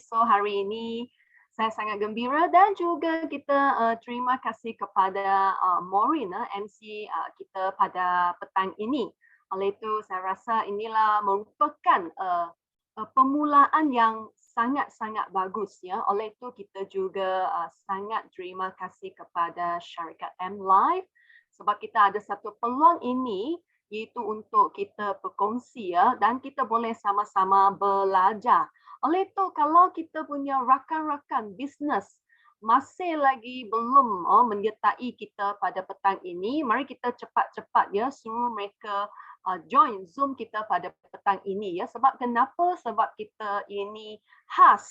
So hari ini saya sangat gembira dan juga kita terima kasih kepada Maureen MC kita pada petang ini. Oleh itu saya rasa inilah merupakan permulaan yang sangat-sangat bagus ya. Oleh itu kita juga sangat terima kasih kepada syarikat M Live sebab kita ada satu peluang ini iaitu untuk kita berkongsi ya dan kita boleh sama-sama belajar. Oleh itu, kalau kita punya rakan-rakan bisnes masih lagi belum menyertai kita pada petang ini, mari kita cepat-cepat ya suruh mereka join Zoom kita pada petang ini ya. Sebab kenapa? Sebab kita ini khas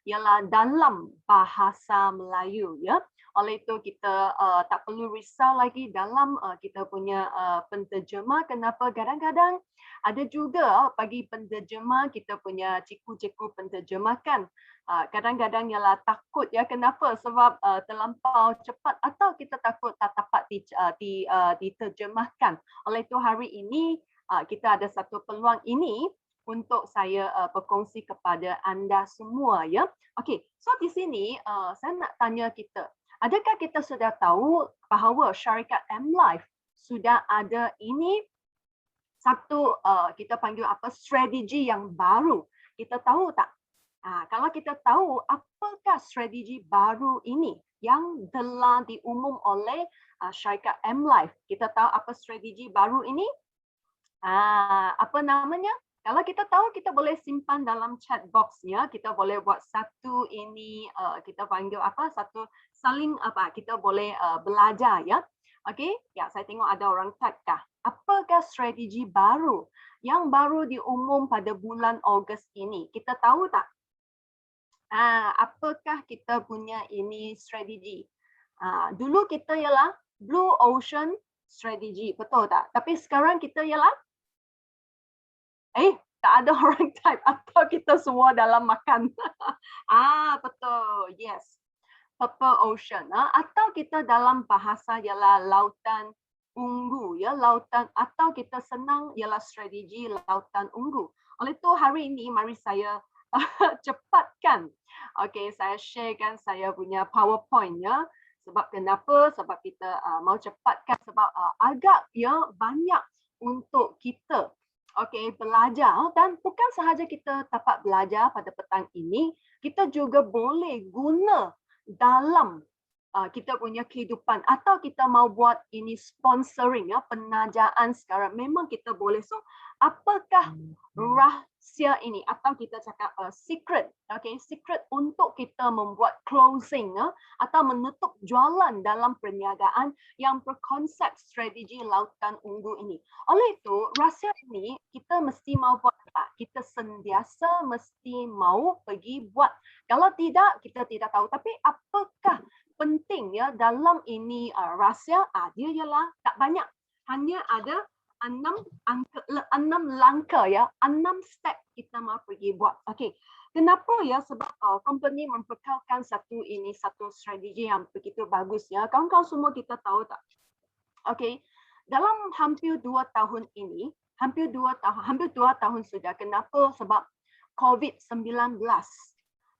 ialah dalam bahasa Melayu ya. Oleh itu kita tak perlu risau lagi dalam kita punya penterjemah. Kenapa? Kadang-kadang ada juga bagi penterjemah kita punya cikgu-cikgu penterjemah kan. Kadang-kadang ialah takut ya. Kenapa? Sebab terlampau cepat atau kita takut tak dapat diterjemahkan. Oleh itu hari ini kita ada satu peluang ini untuk saya berkongsi kepada anda semua ya. Okey, so di sini saya nak tanya kita. Adakah kita sudah tahu bahawa syarikat M Live sudah ada ini satu kita panggil apa strategi yang baru. Kita tahu tak? Kalau kita tahu apakah strategi baru ini yang telah diumum oleh syarikat M Live. Kita tahu apa strategi baru ini? Apa namanya? Kalau kita tahu, kita boleh simpan dalam chat box ya. Kita boleh buat satu ini kita panggil apa? Satu saling apa? Kita boleh belajar ya. Okey, ya saya tengok ada orang type kah. Apakah strategi baru yang baru diumum pada bulan Ogos ini? Kita tahu tak? Apakah kita punya ini strategi? Dulu kita ialah Blue Ocean Strategy, betul tak? Tapi sekarang kita ialah tak ada orang type atau kita semua dalam makan. Betul. Yes. Purple Ocean. Atau kita dalam bahasa ialah lautan ungu ya, lautan atau kita senang ialah strategi lautan ungu. Oleh itu hari ini mari saya cepatkan. Okey, saya sharekan saya punya PowerPoint ya. Sebab kenapa? Sebab kita mau cepatkan sebab agak ya banyak untuk kita belajar dan bukan sahaja kita dapat belajar pada petang ini, kita juga boleh guna dalam kita punya kehidupan atau kita mau buat ini sponsoring ya, penajaan sekarang memang kita boleh. So, apakah rahsia ini atau kita cakap secret, secret untuk kita membuat closing atau menutup jualan dalam perniagaan yang berkonsep strategi lautan ungu ini. Oleh itu, rahsia ini kita mesti mau buat apa? Kita sentiasa mesti mau pergi buat. Kalau tidak, kita tidak tahu. Tapi apakah penting ya dalam ini rahsia? Dia ialah tak banyak. Hanya ada 6 langkah ya, 6 step kita mau pergi buat. Okey. Kenapa ya? Sebab company membekalkan satu strategi yang begitu bagus ya. Kawan-kawan semua kita tahu tak? Okey. Dalam hampir 2 tahun ini, hampir 2 tahun sudah. Kenapa? Sebab COVID-19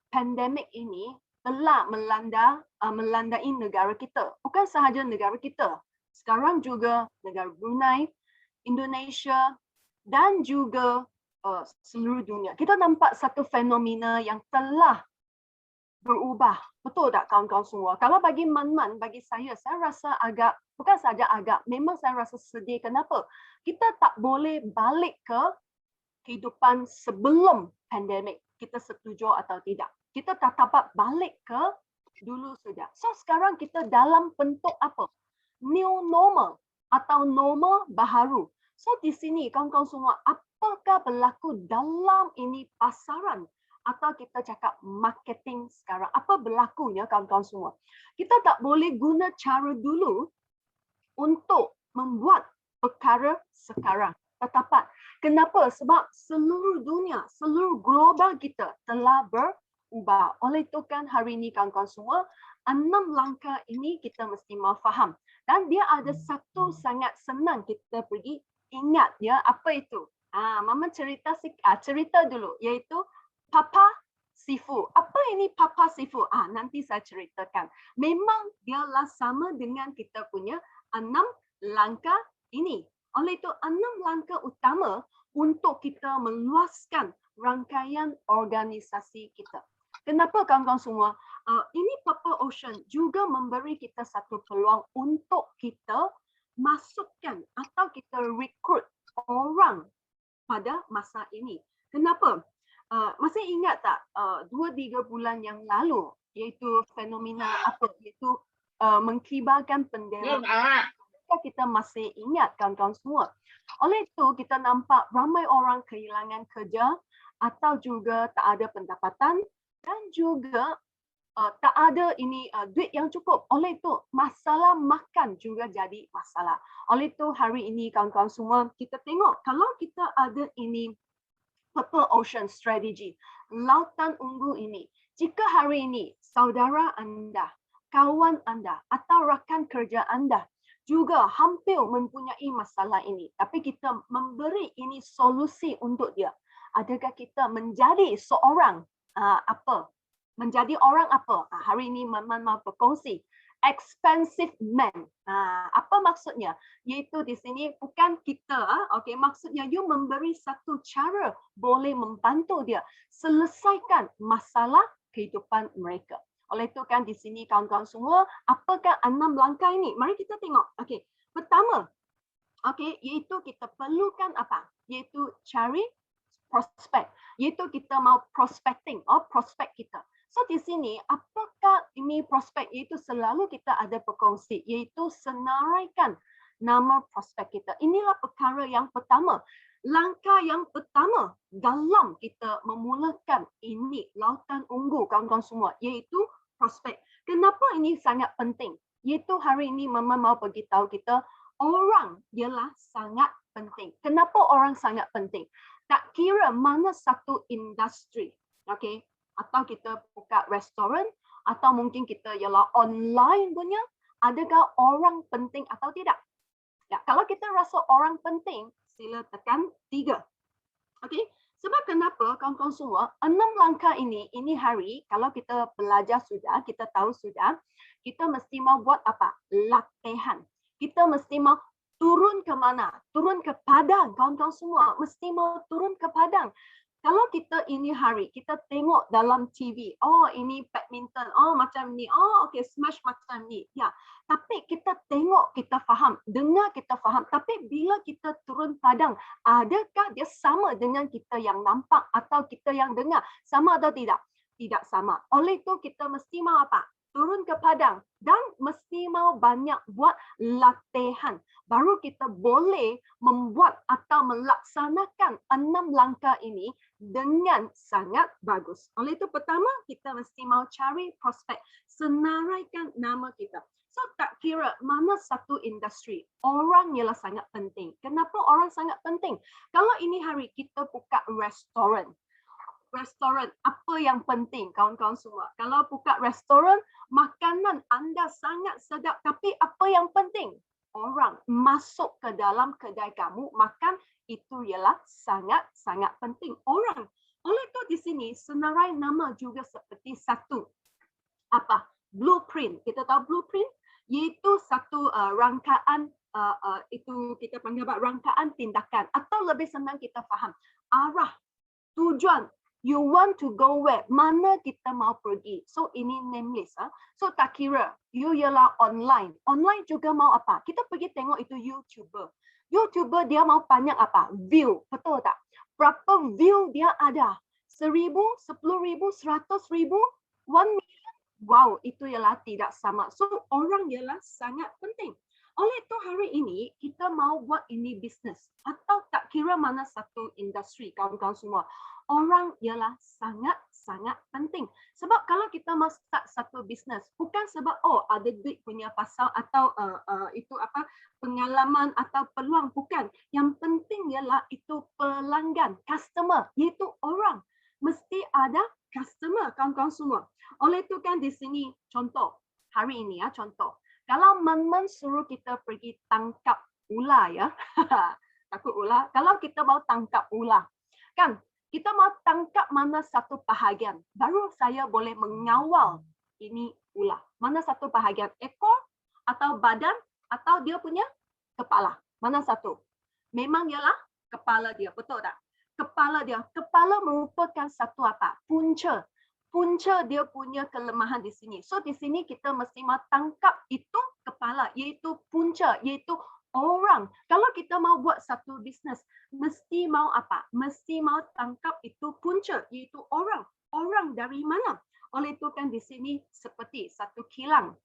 pandemik ini telah melandai negara kita. Bukan sahaja negara kita. Sekarang juga negara Brunei, Indonesia dan juga seluruh dunia. Kita nampak satu fenomena yang telah berubah. Betul tak kawan-kawan semua? Kalau bagi Man-Man, bagi saya rasa agak, bukan saja agak, memang saya rasa sedih. Kenapa? Kita tak boleh balik ke kehidupan sebelum pandemik. Kita setuju atau tidak. Kita tak dapat balik ke dulu sudah. So sekarang kita dalam bentuk apa? New normal atau normal baharu. So di sini kawan-kawan semua, apakah berlaku dalam ini pasaran atau kita cakap marketing sekarang? Apa berlakunya kawan-kawan semua? Kita tak boleh guna cara dulu untuk membuat perkara sekarang. Tetapi kenapa? Sebab seluruh dunia, seluruh global kita telah berubah. Oleh itu kan hari ini kawan-kawan semua, 6 langkah ini kita mesti mau faham. Dan dia ada satu sangat senang kita pergi ingat ya, apa itu? Mama cerita dulu, iaitu Papa Sifu. Apa ini Papa Sifu? Nanti saya ceritakan. Memang dialah sama dengan kita punya 6 langkah ini. Oleh itu 6 langkah utama untuk kita meluaskan rangkaian organisasi kita. Kenapa kawan-kawan semua? Ini Purple Ocean juga memberi kita satu peluang untuk kita masukkan atau kita rekrut orang pada masa ini. Kenapa? Masih ingat tak 2-3 bulan yang lalu, iaitu fenomena apa? Iaitu mengkibarkan bendera. Kita masih ingat kawan-kawan semua. Oleh itu kita nampak ramai orang kehilangan kerja atau juga tak ada pendapatan dan juga tak ada duit yang cukup. Oleh itu masalah makan juga jadi masalah. Oleh itu hari ini kawan-kawan semua kita tengok kalau kita ada ini Purple Ocean Strategy, lautan ungu ini. Jika hari ini saudara anda, kawan anda atau rakan kerja anda juga hampir mempunyai masalah ini, tapi kita memberi ini solusi untuk dia. Adakah kita menjadi seorang apa? Menjadi orang apa? Hari ini Maman mau berkongsi. Expensive man. Apa maksudnya? Iaitu di sini bukan kita, okey, maksudnya you memberi satu cara boleh membantu dia selesaikan masalah kehidupan mereka. Oleh itu kan di sini kawan-kawan semua, apakah 6 langkah ini? Mari kita tengok. Okey, pertama, okey, iaitu kita perlukan apa? Iaitu cari prospek. Iaitu kita mau prospecting, prospek kita. So di sini apakah ini prospek? Iaitu selalu kita ada berkongsi, iaitu senaraikan nama prospek kita. Inilah perkara yang pertama. Langkah yang pertama dalam kita memulakan ini lautan ungu kawan-kawan semua, iaitu prospek. Kenapa ini sangat penting? Iaitu hari ini Mama mau beritahu kita orang ialah sangat penting. Kenapa orang sangat penting? Tak kira mana satu industri, okey, atau kita buka restoran atau mungkin kita ialah online punya, adakah orang penting atau tidak? Ya, kalau kita rasa orang penting, sila tekan 3. Okey, sebab kenapa kawan-kawan semua 6 langkah ini hari kalau kita belajar sudah, kita tahu sudah, kita mesti mau buat apa? Latihan. Kita mesti mau turun ke mana? Turun ke padang kawan-kawan semua, mesti mau turun ke padang. Kalau kita ini hari, kita tengok dalam TV, oh ini badminton, oh macam ni, oh okey smash macam ni. Ya, tapi kita tengok, kita faham, dengar kita faham. Tapi bila kita turun padang, adakah dia sama dengan kita yang nampak atau kita yang dengar? Sama atau tidak? Tidak sama. Oleh itu kita mesti mau apa? Turun ke padang dan mesti mau banyak buat latihan. Baru kita boleh membuat atau melaksanakan 6 langkah ini dengan sangat bagus. Oleh itu pertama kita mesti mau cari prospek, senaraikan nama kita. So tak kira mana satu industri, orang ialah sangat penting. Kenapa orang sangat penting? Kalau ini hari kita buka restoran, apa yang penting kawan-kawan semua? Kalau buka restoran, makanan anda sangat sedap, tapi apa yang penting? Orang masuk ke dalam kedai kamu makan, itu ialah sangat-sangat penting. Orang. Oleh itu di sini senarai nama juga seperti satu apa? Blueprint. Kita tahu blueprint iaitu satu rangkaian itu kita panggil rangkaian tindakan atau lebih senang kita faham arah, tujuan. You want to go where? Mana kita mau pergi? So ini name list. So tak kira you ialah online. Online juga mau apa? Kita pergi tengok itu YouTuber. YouTuber dia mau banyak apa? View. Betul tak? Berapa view dia ada? 1,000, 10,000, 100,000, 1 million? Wow, itu ialah tidak sama. So orang ialah sangat penting. Oleh itu hari ini kita mau buat ini bisnes atau tak kira mana satu industri kawan-kawan semua. Orang ialah sangat-sangat penting. Sebab kalau kita mau start satu bisnes, bukan sebab ada duit punya pasal atau itu apa pengalaman atau peluang, bukan. Yang penting ialah itu pelanggan, customer, iaitu orang. Mesti ada customer kawan-kawan semua. Oleh itu kan di sini contoh hari ini contoh. Kalau Maman suruh kita pergi tangkap ular takut ular. Kalau kita mau tangkap ular, kan Kita mau tangkap mana satu bahagian. Baru saya boleh mengawal ini ular. Mana satu bahagian, ekor atau badan atau dia punya kepala. Mana satu? Memang ialah kepala dia, betul tak? Kepala dia. Kepala merupakan satu apa? Punca. Punca dia punya kelemahan di sini. So di sini kita mesti mau tangkap itu kepala, iaitu punca, iaitu orang. Kalau kita mau buat satu bisnes, mesti mau apa? Mesti mau tangkap itu punca, iaitu orang. Orang dari mana? Oleh itu kan di sini seperti satu kilang.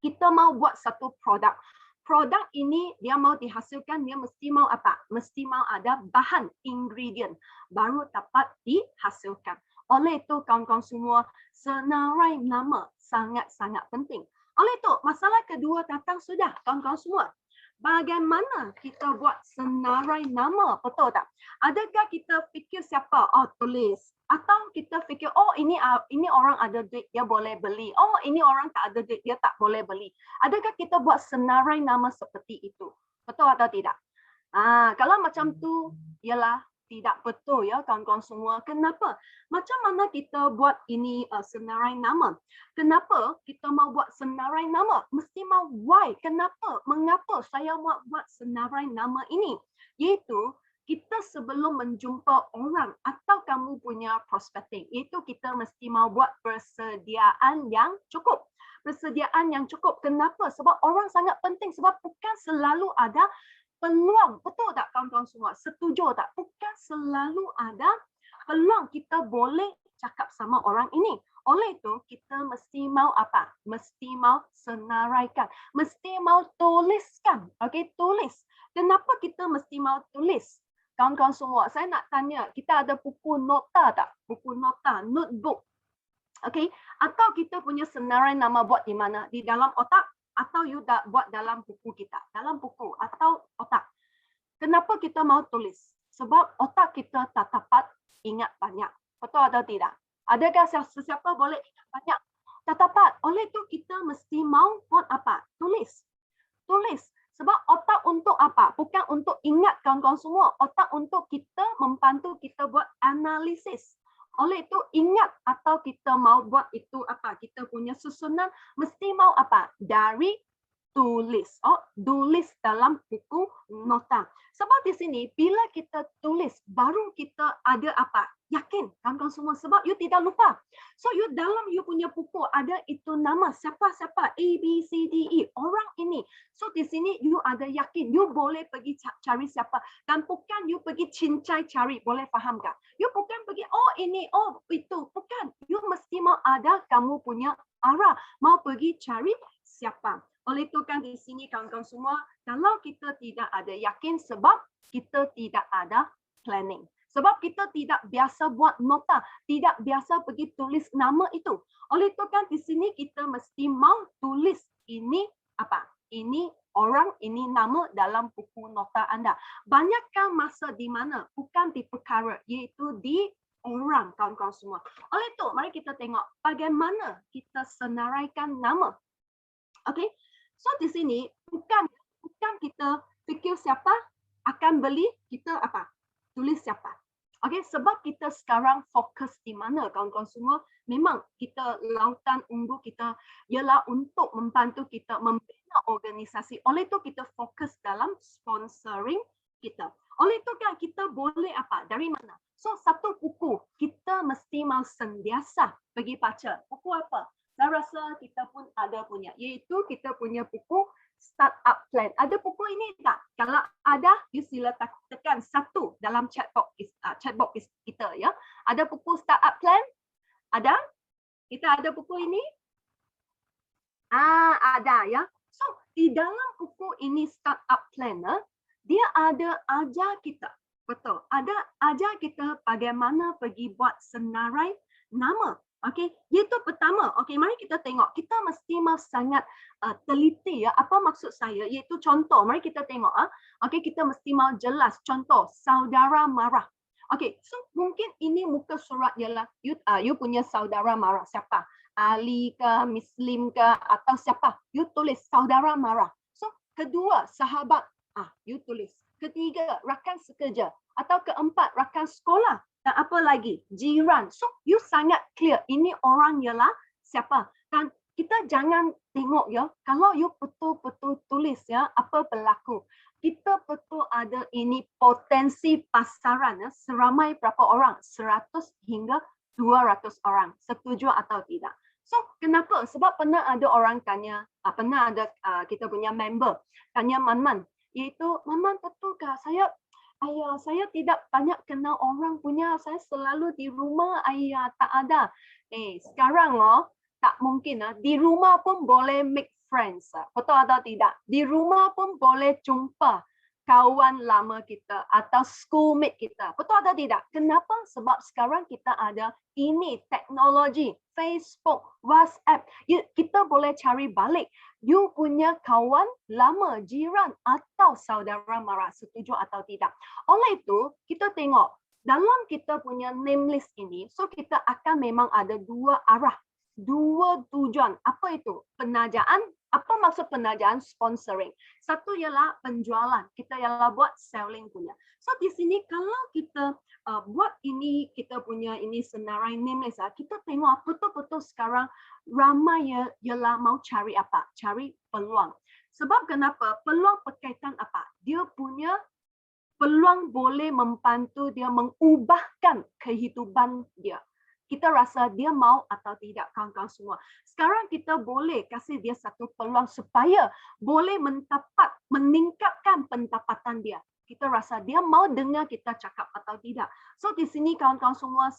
Kita mau buat satu produk. Produk ini dia mau dihasilkan, dia mesti mau apa? Mesti mau ada bahan, ingredient, baru dapat dihasilkan. Oleh itu kawan-kawan semua, senarai nama sangat-sangat penting. Oleh itu, masalah kedua datang sudah, kawan-kawan semua. Bagaimana kita buat senarai nama, betul tak? Adakah kita fikir siapa? Oh, tulis. Atau kita fikir, oh ini orang ada duit, dia boleh beli. Oh ini orang tak ada duit, dia tak boleh beli. Adakah kita buat senarai nama seperti itu? Betul atau tidak? Kalau macam tu, ialah tidak betul ya kawan-kawan semua. Kenapa? Macam mana kita buat ini senarai nama? Kenapa kita mau buat senarai nama? Mesti mau why? Kenapa? Mengapa saya mau buat senarai nama ini? Iaitu kita sebelum menjumpa orang atau kamu punya prospecting, itu kita mesti mau buat persediaan yang cukup. Persediaan yang cukup. Kenapa? Sebab orang sangat penting. Sebab bukan selalu ada peluang. Betul tak kawan-kawan semua? Setuju tak? Bukan selalu ada peluang kita boleh cakap sama orang ini. Oleh itu, kita mesti mau apa? Mesti mau senaraikan. Mesti mau tuliskan. Okey, tulis. Kenapa kita mesti mau tulis? Kawan-kawan semua, saya nak tanya, kita ada buku nota tak? Buku nota, notebook. Okey, atau kita punya senarai nama buat di mana? Di dalam otak atau you dah buat dalam buku kita? Dalam buku atau otak? Kenapa kita mau tulis? Sebab otak kita tak dapat ingat banyak. Betul atau tidak? Adakah sesiapa boleh ingat banyak? Tak dapat. Oleh itu kita mesti mau buat apa? Tulis. Tulis. Sebab otak untuk apa? Bukan untuk ingat kawan-kawan semua. Otak untuk kita membantu kita buat analisis. Oleh itu ingat atau kita mau buat itu apa? Kita punya susunan mesti mau apa? Dari tulis. Oh, tulis dalam buku nota. Sebab di sini bila kita tulis baru kita ada apa? Yakin kawan-kawan semua sebab you tidak lupa. So you dalam you punya buku ada itu nama siapa-siapa A B C D E orang ini. So di sini you ada yakin you boleh pergi cari siapa dan bukan you pergi cincai cari, boleh faham tak? You bukan pergi oh ini oh itu, bukan. You mesti mau ada kamu punya arah, mau pergi cari siapa. Oleh itu kan di sini kawan-kawan semua, kalau kita tidak ada yakin sebab kita tidak ada planning. Sebab kita tidak biasa buat nota, tidak biasa pergi tulis nama itu. Oleh itu kan di sini kita mesti mau tulis ini apa? Ini orang, ini nama dalam buku nota anda. Banyakkah masa di mana? Bukan di perkara, iaitu di orang kawan-kawan semua. Oleh itu, mari kita tengok bagaimana kita senaraikan nama. Okey. So di sini bukan kita fikir siapa akan beli, kita apa? Tulis siapa. Okey, sebab kita sekarang fokus di mana kawan-kawan semua? Memang kita lautan ungu kita ialah untuk membantu kita membina organisasi. Oleh itu kita fokus dalam sponsoring kita. Oleh itu kan kita boleh apa? Dari mana? So satu buku kita mesti mau sentiasa pergi baca. Buku apa? Saya rasa kita pun ada punya, iaitu kita punya buku Startup Plan. Ada buku ini tak? Kalau ada, you sila tekan satu dalam chat box kita ya. Ada buku Startup Plan? Ada? Kita ada buku ini? Ada ya. So di dalam buku ini Startup Planner, dia ada ajar kita. Betul. Ada ajar kita bagaimana pergi buat senarai nama. Okey, itu pertama. Okey, mari kita tengok. Kita mesti sangat teliti ya. Apa maksud saya? Iaitu contoh. Mari kita tengok. Okey, kita mesti mau jelas. Contoh, saudara marah. Okey, so mungkin ini muka surat ialah you punya saudara marah. Siapa? Ali ke, Muslim ke, atau siapa? You tulis saudara marah. So, kedua, sahabat. You tulis. Ketiga, rakan sekerja. Atau keempat, rakan sekolah. Dan apa lagi? Jiran. So, you sangat clear. Ini orang ialah siapa. Dan kita jangan tengok ya, kalau you betul-betul tulis ya, apa berlaku. Kita betul ada ini potensi pasaran ya, seramai berapa orang? 100 hingga 200 orang. Setuju atau tidak? So, kenapa? Sebab pernah ada orang tanya, pernah ada kita punya member tanya Man, iaitu Man betulkah ayah saya tidak banyak kenal orang punya, saya selalu di rumah ayah tak ada. Sekarang tak mungkin di rumah pun boleh make friends. Betul atau tidak? Di rumah pun boleh jumpa kawan lama kita atau schoolmate kita. Betul atau tidak? Kenapa? Sebab sekarang kita ada ini teknologi, Facebook, WhatsApp. Kita boleh cari balik. You punya kawan lama, jiran atau saudara mara. Setuju atau tidak? Oleh itu, kita tengok dalam kita punya name list ini, so kita akan memang ada dua arah. Dua tujuan. Apa itu? Penajaan. Apa maksud penajaan? Sponsoring. Satu ialah penjualan. Kita ialah buat selling punya. So di sini kalau kita buat ini, kita punya ini senarai name list, kita tengok betul-betul sekarang ramai ialah mau cari apa? Cari peluang. Sebab kenapa? Peluang berkaitan apa? Dia punya peluang boleh membantu dia mengubahkan kehidupan dia. Kita rasa dia mau atau tidak, kawan-kawan semua. Sekarang kita boleh kasih dia satu peluang supaya boleh meningkatkan pendapatan dia. Kita rasa dia mau dengar kita cakap atau tidak. So di sini kawan-kawan semua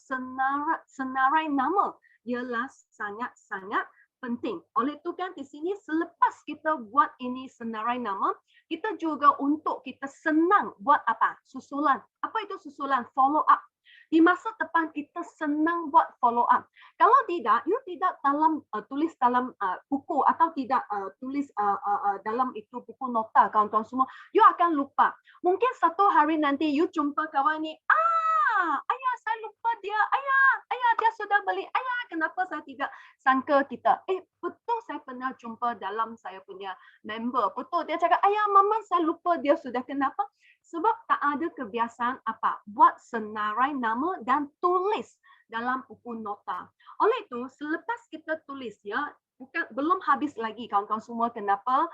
senarai nama ialah sangat-sangat penting. Oleh itu kan di sini selepas kita buat ini senarai nama, kita juga untuk kita senang buat apa? Susulan. Apa itu susulan? Follow up. Di masa depan kita senang buat follow up. Kalau tidak, you tidak tulis dalam buku atau tidak tulis dalam itu buku nota kawan-kawan semua, you akan lupa. Mungkin satu hari nanti you jumpa kawan ni, ayah saya lupa dia, ayah dia sudah beli, ayah kenapa saya tidak sangka kita. Betul saya pernah jumpa dalam saya punya member. Betul dia cakap, ayah mama saya lupa dia sudah. Kenapa? Sebab tak ada kebiasaan apa? Buat senarai nama dan tulis dalam buku nota. Oleh itu, selepas kita tulis ya, belum habis lagi kawan-kawan semua. Kenapa?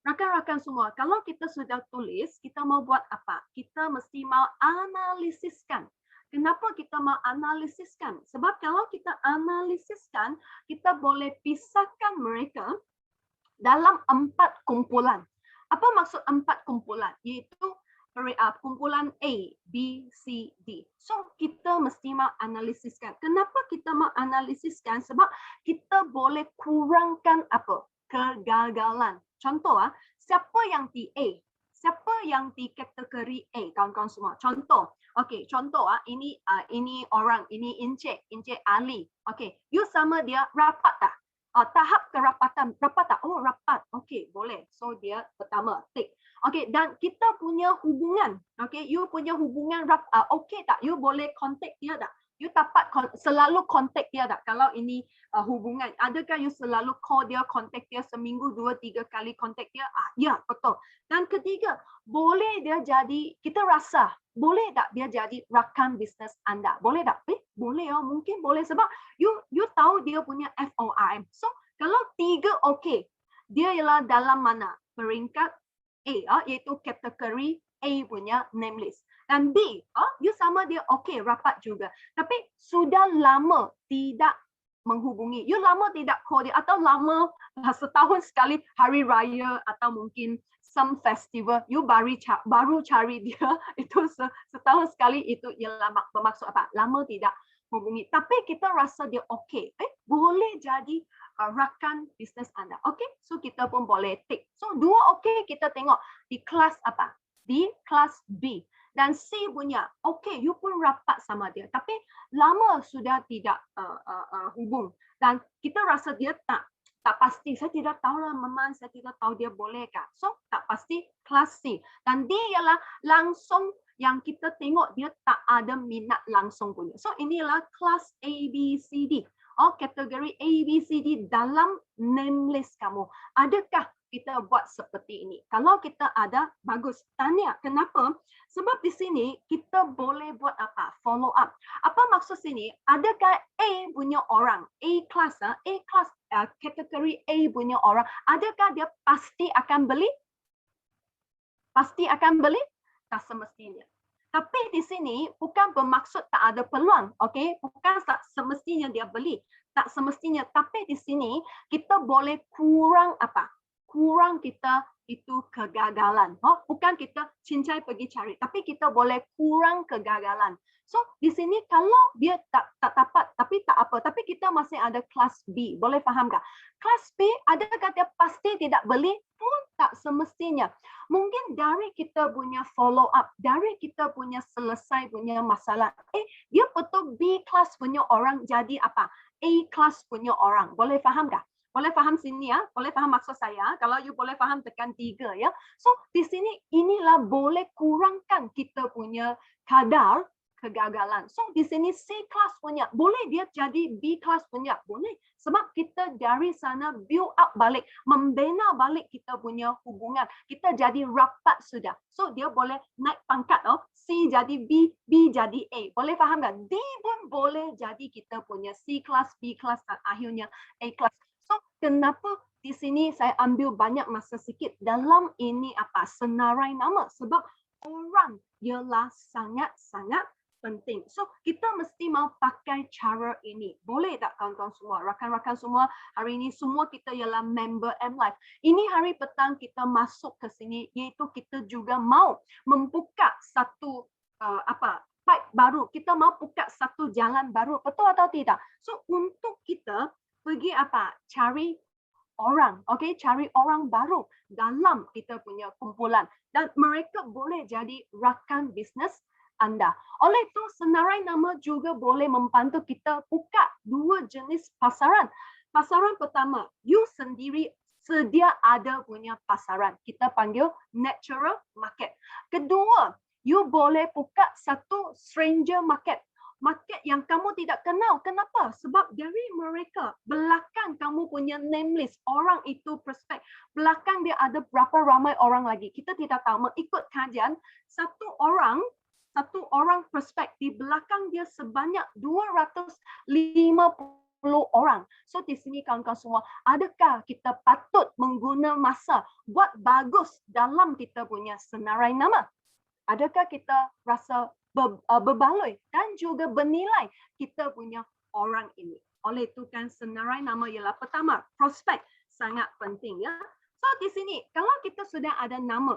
Rakan-rakan semua, kalau kita sudah tulis, kita mau buat apa? Kita mesti mau analisiskan. Kenapa kita mau analisiskan? Sebab kalau kita analisiskan, kita boleh pisahkan mereka dalam 4 kumpulan. Apa maksud 4 kumpulan? Iaitu kumpulan A, B, C, D. So, kita mesti mau analisiskan. Kenapa kita mau analisiskan? Sebab kita boleh kurangkan apa? Kegagalan. Contoh, siapa yang di A? Siapa yang di kategori A? Kawan-kawan semua. Contoh. Okey, contoh ini orang, ini Encik Ali. Okey, you sama dia rapat tak? Tahap kerapatan, rapat tak? Oh, rapat. Okey, boleh. So, dia pertama, tick. Okey, dan kita punya hubungan. Okey, you punya hubungan okey tak? You boleh contact dia tak? You dapat selalu contact dia tak? Kalau ini hubungan, adakah you selalu call dia, contact dia seminggu 2-3 kali contact dia? Ya, betul. Dan ketiga, boleh dia jadi, kita rasa, boleh tak dia jadi rakan bisnes anda? Boleh tak? Boleh mungkin boleh sebab you tahu dia punya FORM. So, kalau 3 okey, dia ialah dalam mana? Peringkat A, iaitu kategori A punya name list. Dan B, you sama dia okey, rapat juga. Tapi sudah lama tidak menghubungi. You lama tidak call dia atau lama setahun sekali hari raya atau mungkin some festival, you baru cari dia, itu setahun sekali, itu ialah bermaksud apa? Lama tidak menghubungi. Tapi kita rasa dia okey. Boleh jadi rakan bisnes anda. Okey, so kita pun boleh tick. So 2 okey, kita tengok di kelas apa? Di kelas B. Dan C punya, okey, you pun rapat sama dia. Tapi lama sudah tidak hubung. Dan kita rasa dia tak pasti. Saya tidak tahu lah, Maman, saya tidak tahu dia boleh kah. So, tak pasti kelas C. Dan D ialah langsung yang kita tengok dia tak ada minat langsung punya. So, inilah kelas A, B, C, D. Kategori A, B, C, D dalam name list kamu. Adakah kita buat seperti ini. Kalau kita ada, bagus. Tanya, kenapa? Sebab di sini kita boleh buat apa? Follow up. Apa maksud sini? Adakah A punya orang, A class, kategori A punya orang, adakah dia pasti akan beli? Pasti akan beli? Tak semestinya. Tapi di sini bukan bermaksud tak ada peluang, okey? Bukan tak semestinya dia beli, tak semestinya. Tapi di sini kita boleh kurang apa? Kurang kita itu kegagalan. Oh, bukan kita cincai pergi cari, tapi kita boleh kurang kegagalan. So di sini kalau dia tak dapat, tapi tak apa. Tapi kita masih ada kelas B, boleh faham tak? Kelas B adakah dia pasti tidak beli? Pun tak semestinya. Mungkin dari kita punya follow up, dari kita punya selesai punya masalah, dia betul B class punya orang jadi apa? A class punya orang. Boleh faham tak? Boleh faham sini ya? Boleh faham maksud saya? Kalau you boleh faham tekan 3 ya. So di sini inilah boleh kurangkan kita punya kadar kegagalan. So di sini C class punya, boleh dia jadi B class punya, boleh. Sebab kita dari sana build up balik, membina balik kita punya hubungan. Kita jadi rapat sudah. So dia boleh naik pangkat. C jadi B, B jadi A. Boleh faham tak? D pun boleh jadi kita punya C class, B class dan akhirnya A class. So kenapa di sini saya ambil banyak masa sikit dalam ini apa? Senarai nama. Sebab orang ialah sangat-sangat penting. So, kita mesti mau pakai cara ini. Boleh tak kawan-kawan semua? Rakan-rakan semua, hari ini semua kita ialah member M-Life. Ini hari petang kita masuk ke sini, iaitu kita juga mau membuka satu pipe baru. Kita mau buka satu jalan baru. Betul atau tidak? So, untuk kita pergi apa? Cari orang, okey, cari orang baru dalam kita punya kumpulan dan mereka boleh jadi rakan bisnes anda. Oleh itu, senarai nama juga boleh membantu kita buka dua jenis pasaran. Pasaran pertama, you sendiri sedia ada punya pasaran. Kita panggil natural market. Kedua, you boleh buka satu stranger market. Market yang kamu tidak kenal. Kenapa? Sebab dari mereka, belakang kamu punya name list, orang itu prospek. Belakang dia ada berapa ramai orang lagi. Kita tidak tahu. Mengikut kajian, satu orang prospek di belakang dia sebanyak 250 orang. So di sini kawan-kawan semua, adakah kita patut mengguna masa buat bagus dalam kita punya senarai nama? Adakah kita rasa berbaloi dan juga bernilai kita punya orang ini? Oleh itu kan senarai nama ialah pertama, prospek sangat penting ya. So di sini kalau kita sudah ada nama,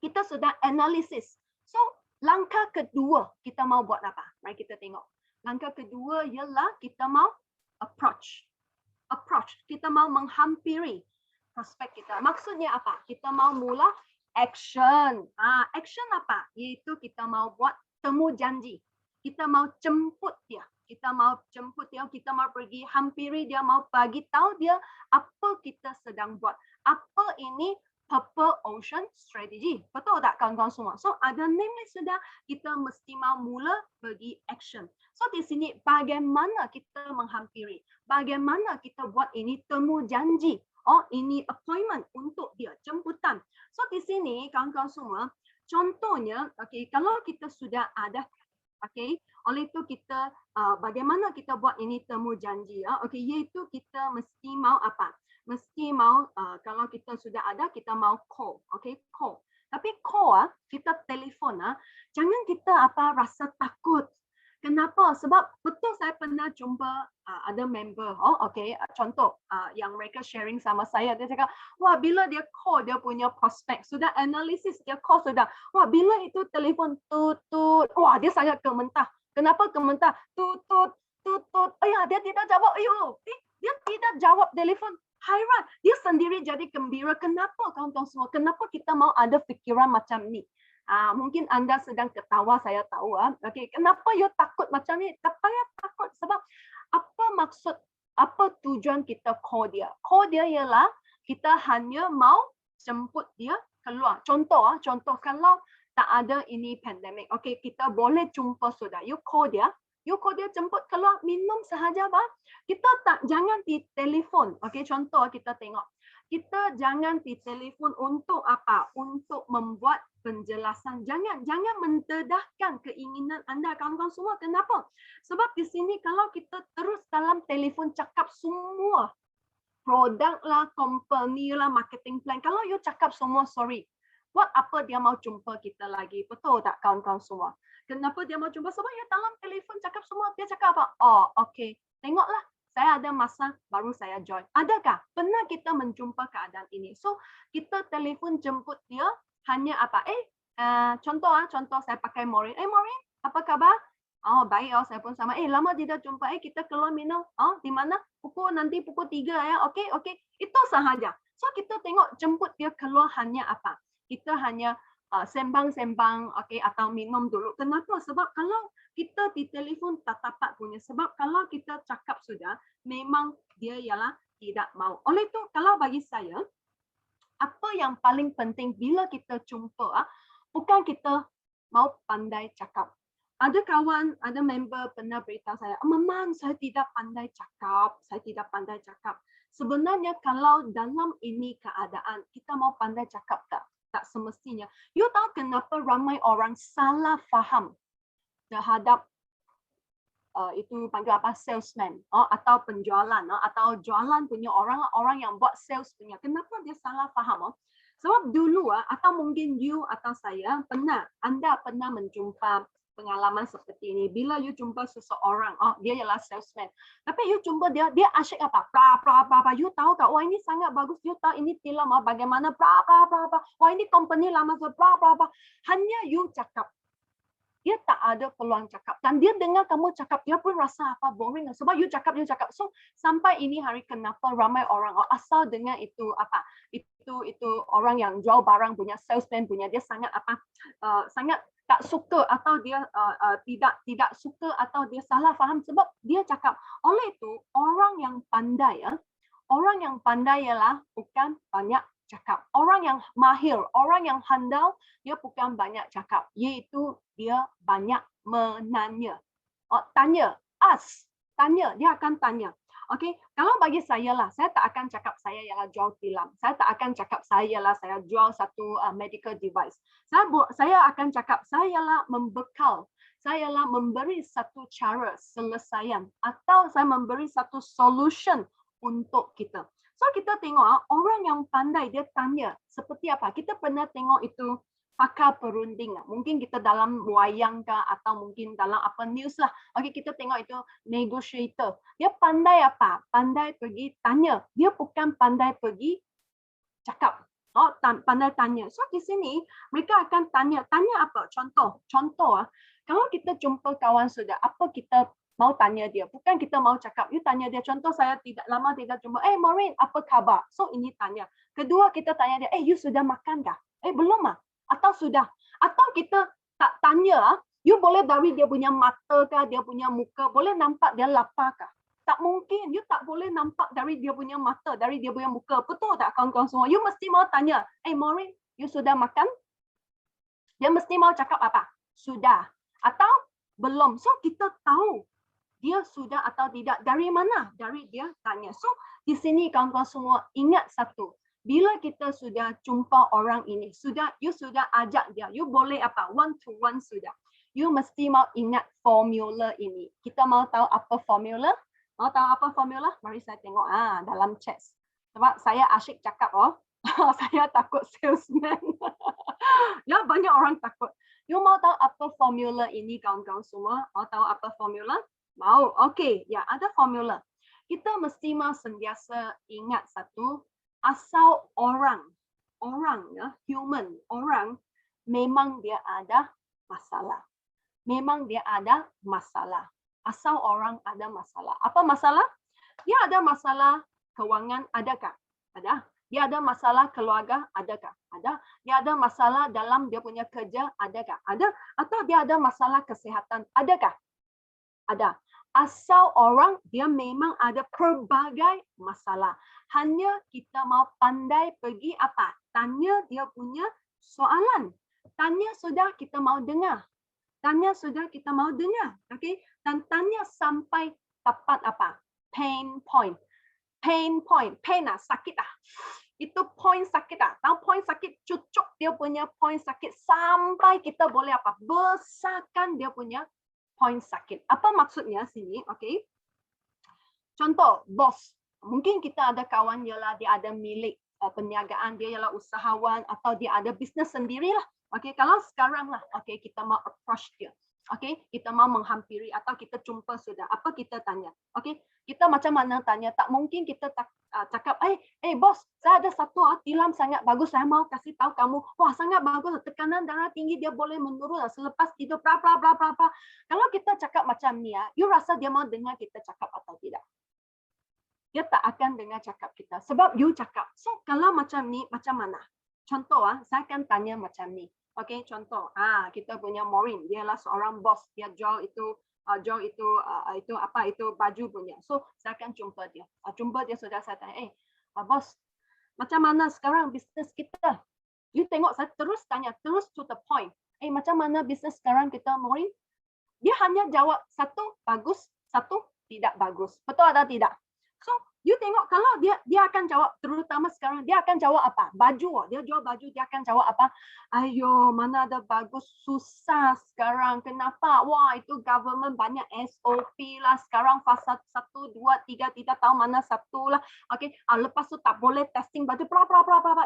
kita sudah analisis. So langkah kedua kita mau buat apa? Mari kita tengok. Langkah kedua ialah kita mau approach. Kita mau menghampiri prospek kita. Maksudnya apa? Kita mau mula action. Action apa? Iaitu kita mau buat temu janji. Kita mau jemput dia. Kita mau pergi hampiri dia, mau bagi tahu dia apa kita sedang buat. Apa ini Purple Ocean Strategy. Betul tak kawan-kawan semua? So ada name list sudah, kita mesti mau mula bagi action. So di sini bagaimana kita menghampiri? Bagaimana kita buat ini temu janji? Oh, ini appointment untuk dia, jemputan. So di sini kawan-kawan semua, contohnya, okay, kalau kita sudah ada, okay, oleh itu kita bagaimana kita buat ini temu janji? Okay, iaitu kita mesti mau apa? Mesti mau kalau kita sudah ada, kita mau call, okay, call. Tapi call kita telefon jangan kita rasa takut. Kenapa? Sebab betul saya pernah jumpa ada member, okay, contoh yang mereka sharing sama saya, dia cakap, wah bila dia call dia punya prospek, sudah analisis, dia call sudah, wah bila itu telefon tutut, wah dia sangat gementah. Kenapa gementah? Tutut, tutut, dia tidak jawab, dia tidak jawab telefon. Hairan, dia sendiri jadi gembira. Kenapa kawan-kawan semua? Kenapa kita mau ada fikiran macam ni? Mungkin anda sedang ketawa, saya tahu. Okay, kenapa you takut macam ni? Tak payah takut sebab apa maksud, apa tujuan kita call dia? Call dia ialah kita hanya mau jemput dia keluar. Contoh kalau tak ada ini pandemik, okay, kita boleh jumpa sudah. You call dia jemput keluar minum sahaja, Kita jangan di telefon. Okay, contoh kita tengok. kita jangan ditelefon untuk apa? Untuk membuat penjelasan. Jangan mendedahkan keinginan anda kawan-kawan semua. Kenapa? Sebab di sini kalau kita terus dalam telefon cakap semua produk lah, company lah, marketing plan. Kalau you cakap semua, sorry. Buat apa dia mau jumpa kita lagi? Betul tak kawan-kawan semua? Kenapa dia mau jumpa? Sebab ya dalam telefon cakap semua. Dia cakap apa? Oh, okay. Tengoklah. Saya ada masa baru saya join. Adakah? Pernah kita menjumpa keadaan ini. So, kita telefon jemput dia hanya apa? Contoh saya pakai Maureen. Maureen, apa kabar? Oh, baik. Oh, saya pun sama. Lama tidak jumpa. Kita keluar minum. Oh, di mana? Nanti pukul 3 ya. Okey. Itu sahaja. So, kita tengok jemput dia keluar hanya apa? Kita hanya sembang-sembang, okey, atau minum dulu. Kenapa? Sebab kalau kita di telefon tak dapat punya. Sebab kalau kita cakap sudah, memang dia ialah tidak mau. Oleh itu, kalau bagi saya, apa yang paling penting bila kita jumpa, bukan kita mau pandai cakap. Ada kawan, ada member pernah beritahu saya, Memang saya tidak pandai cakap, saya tidak pandai cakap. Sebenarnya kalau dalam ini keadaan, kita mau pandai cakap tak? Tak semestinya. You tahu kenapa ramai orang salah faham terhadap itu panggil apa, salesman atau penjualan atau jualan punya orang yang buat sales punya. Kenapa dia salah faham? Sebab dulu atau mungkin you atau saya anda pernah menjumpa pengalaman seperti ini. Bila you jumpa seseorang, dia ialah salesman. Tapi you jumpa dia asyik apa? You tahu tak? Wah, ini sangat bagus. You tahu ini film bagaimana? Wah, ini company lama. Hanya you cakap. Dia tak ada peluang cakap. Dan dia dengar kamu cakap, dia pun rasa apa boring. Sebab you cakap. So, sampai ini hari kenapa ramai orang asal dengar itu apa? Itu orang yang jual barang punya, salesman punya, dia sangat apa? Sangat tak suka atau dia tidak suka atau dia salah faham sebab dia cakap. Oleh itu, orang yang pandai ialah bukan banyak cakap. Orang yang mahir, orang yang handal, dia bukan banyak cakap, iaitu dia banyak menanya. Tanya, dia akan tanya. Okey, kalau bagi saya lah, saya tak akan cakap saya ialah jual tilam. Saya tak akan cakap saya ialah saya jual satu medical device. Saya akan cakap saya ialah membekal. Saya ialah memberi satu cara selesaian atau saya memberi satu solution untuk kita. So kita tengok orang yang pandai dia tanya seperti apa. Kita pernah tengok itu pakar perunding. Mungkin kita dalam wayang ke atau mungkin dalam apa news lah. Okey, kita tengok itu negotiator. Dia pandai apa? Pandai pergi tanya. Dia bukan pandai pergi cakap. Pandai tanya. So di sini mereka akan tanya. Tanya apa? Contoh. Kalau kita jumpa kawan sudah, apa kita mau tanya dia, bukan kita mau cakap. You tanya dia, contoh saya lama tidak jumpa. Maureen, apa khabar? So ini tanya. Kedua kita tanya dia, you sudah makan dah? Belum atau sudah? Atau kita tak tanya, you boleh dari dia punya mata kah, dia punya muka, boleh nampak dia lapar kah? Tak mungkin, you tak boleh nampak dari dia punya mata, dari dia punya muka. Betul tak kawan-kawan semua? You mesti mau tanya, Maureen, you sudah makan? Dia mesti mau cakap apa? Sudah. Atau belum. So kita tahu dia sudah atau tidak. Dari mana? Dari dia tanya. So, di sini kawan-kawan semua ingat satu. Bila kita sudah jumpa orang ini, you sudah ajak dia. You boleh apa? One to one sudah. You mesti mau ingat formula ini. Kita mau tahu apa formula? Mau tahu apa formula? Mari saya tengok dalam chat. Sebab saya asyik cakap saya takut salesman. Ya, banyak orang takut. You mau tahu apa formula ini kawan-kawan semua? Mau tahu apa formula? Mau, okey. Ya, ada formula. Kita mesti sentiasa ingat satu, asal orang ya, human, orang memang dia ada masalah. Memang dia ada masalah. Asal orang ada masalah. Apa masalah? Dia ada masalah keuangan, adakah? Ada. Dia ada masalah keluarga, adakah? Ada. Dia ada masalah dalam dia punya kerja, adakah? Ada. Atau dia ada masalah kesihatan, adakah? Ada. Asal orang dia memang ada pelbagai masalah. Hanya kita mau pandai pergi apa? Tanya dia punya soalan. Tanya sudah kita mau dengar. Tanya sudah kita mau dengar. Okey? Dan tanya sampai tepat apa? Pain point. Pain point. Pain sakit Itu point sakit tak? Tahu point sakit, cucuk dia punya point sakit sampai kita boleh apa? Besarkan dia punya point sakit. Apa maksudnya sini? Okey. Contoh, bos. Mungkin kita ada kawan ialah dia ada milik perniagaan, dia ialah usahawan atau dia ada bisnes sendirilah. Okey, kalau sekarang lah, okey, kita mau approach dia. Okey, kita mau menghampiri atau kita jumpa sudah. Apa kita tanya? Okey, kita macam mana tanya? Tak mungkin kita cakap, bos, saya ada satu tilam sangat bagus, saya mau kasih tahu kamu. Wah, sangat bagus, tekanan darah tinggi dia boleh menurun selepas tidur, bla bla bla bla bla. Kalau kita cakap macam ni, you rasa dia mau dengar kita cakap atau tidak? Dia tak akan dengar cakap kita sebab you cakap. So kalau macam ni, macam mana? Contoh saya akan tanya macam ni. Okey, contoh kita punya Maureen, dia lah seorang bos, dia jual itu baju punya. So saya akan jumpa dia. Jumpa dia sudah saya tanya, bos, macam mana sekarang bisnes kita? You tengok saya terus tanya, terus to the point. Macam mana bisnes sekarang kita, Maureen? Dia hanya jawab satu bagus, satu tidak bagus. Betul atau tidak? So, you tengok kalau dia akan jawab, terutama sekarang, dia akan jawab apa? Baju. Dia jual baju, dia akan jawab apa? Ayo, mana ada bagus, susah sekarang. Kenapa? Wah, itu government banyak SOP lah. Sekarang fasa 1, 2, 3, tidak tahu mana satu lah. Okay. Lepas tu tak boleh testing baju.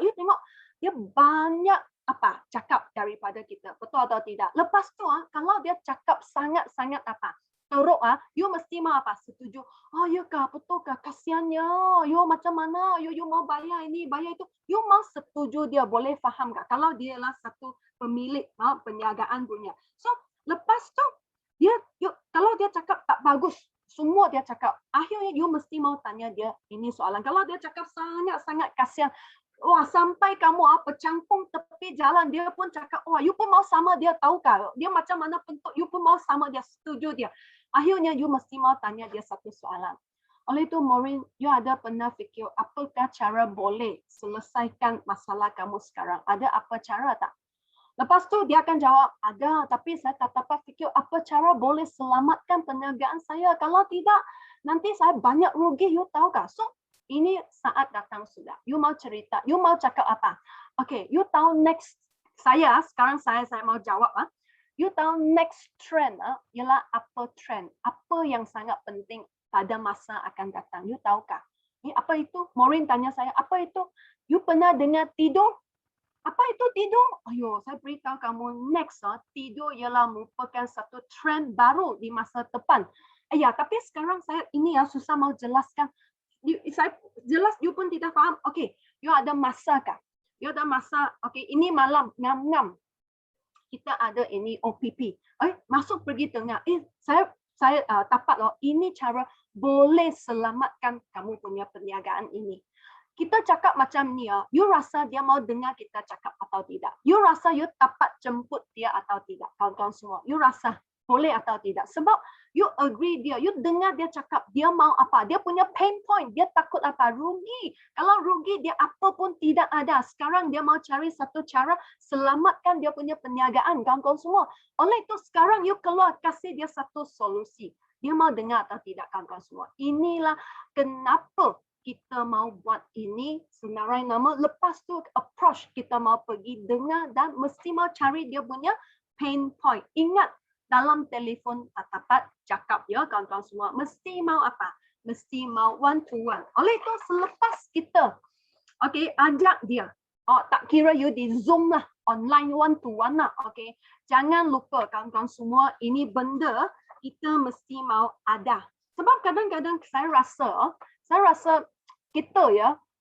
You tengok, dia banyak apa cakap daripada kita. Betul atau tidak? Lepas tu kalau dia cakap sangat-sangat apa? Teruk you mesti mau apa? Setuju. Oh ya kah, betul kah? Kasiannya. You macam mana? You mau bayar ini, bayar itu. You mau setuju dia, boleh faham kah? Kalau dia lah satu pemilik perniagaan punya. So, lepas tu kalau dia cakap tak bagus, semua dia cakap. Akhirnya you mesti mau tanya dia ini soalan. Kalau dia cakap sangat-sangat kasihan, wah, sampai kamu pecangkung tepi jalan, dia pun cakap, wah, you pun mau sama dia, tahu kah? Dia macam mana bentuk, you pun mau sama dia, setuju dia. Akhirnya you mesti mau tanya dia satu soalan. Oleh itu, Maureen, you ada pernah fikir apakah cara boleh selesaikan masalah kamu sekarang? Ada apa cara tak? Lepas tu dia akan jawab, ada, tapi saya tak dapat fikir apa cara boleh selamatkan perniagaan saya. Kalau tidak, nanti saya banyak rugi, you tahu kah? So, ini saat datang sudah. You mau cerita, you mau cakap apa? Okay, you tahu next sekarang saya mau jawab. You tahu next trend ialah apa trend? Apa yang sangat penting pada masa akan datang? You tahu kah? Ini apa itu? Maureen tanya saya, apa itu? You pernah dengar tidur? Apa itu tidur? Ayo, saya beritahu kamu next tidur ialah merupakan satu trend baru di masa depan. Tapi sekarang saya ini susah mau jelaskan. Saya jelas you pun tidak faham. Okay, you ada masa kah? You ada masa, okay, ini malam, ngam-ngam. Kita ada ini OPP. Masuk pergi tengah. Saya dapat loh, ini cara boleh selamatkan kamu punya perniagaan ini. Kita cakap macam ni, you rasa dia mau dengar kita cakap atau tidak? You rasa you dapat jemput dia atau tidak? Kawan-kawan semua, you rasa boleh atau tidak? Sebab you agree dia, you dengar dia cakap, dia mau apa? Dia punya pain point, dia takut apa? Rugi. Kalau rugi, dia apa pun tidak ada. Sekarang dia mau cari satu cara selamatkan dia punya perniagaan, kawan-kawan semua. Oleh itu sekarang you keluar, kasih dia satu solusi. Dia mau dengar atau tidak, kawan-kawan semua. Inilah kenapa kita mau buat ini senarai nama. Lepas tu approach, kita mau pergi dengar dan mesti mau cari dia punya pain point. Ingat, dalam telefon tak dapat cakap ya kawan-kawan semua. Mesti mau apa? Mesti mau one to one. Oleh itu selepas kita ajak dia. Tak kira you di Zoom lah, online one to one lah. Jangan lupa kawan-kawan semua, ini benda kita mesti mau ada. Sebab kadang-kadang saya rasa kita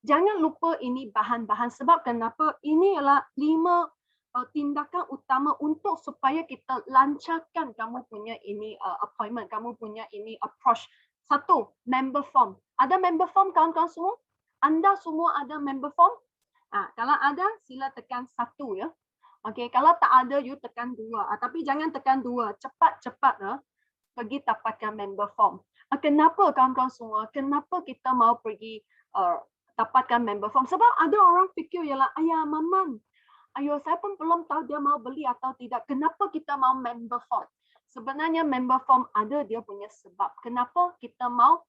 jangan lupa ini bahan-bahan. Sebab kenapa? Ini ialah 5 tindakan utama untuk supaya kita lancarkan kamu punya ini appointment, kamu punya ini approach. 1, member form. Ada member form kawan-kawan semua? Anda semua ada member form? Kalau ada, sila tekan 1 ya. Kalau tak ada, you tekan 2. Tapi jangan tekan 2. Cepat-cepat pergi dapatkan member form. Kenapa kawan-kawan semua? Kenapa kita mau pergi dapatkan member form? Sebab ada orang fikir ialah, ayah, Maman, saya pun belum tahu dia mau beli atau tidak. Kenapa kita mau member form? Sebenarnya member form ada dia punya sebab. Kenapa kita mau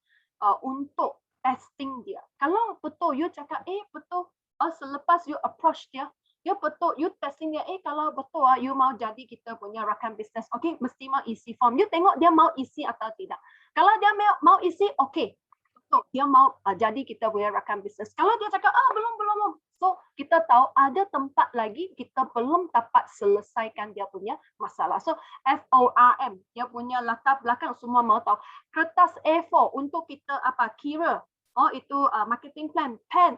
untuk testing dia? Kalau betul, you cakap, betul, selepas you approach dia, dia betul, you testing dia, kalau betul you mau jadi kita punya rakan bisnes, okay, mesti mau isi form. You tengok dia mau isi atau tidak. Kalau dia mau isi, okay, betul, dia mau jadi kita punya rakan bisnes. Kalau dia cakap, belum. So, kita tahu ada tempat lagi kita belum dapat selesaikan dia punya masalah. So, FORM, dia punya latar belakang semua mau tahu. Kertas A4 untuk kita kira. Itu marketing plan, pen.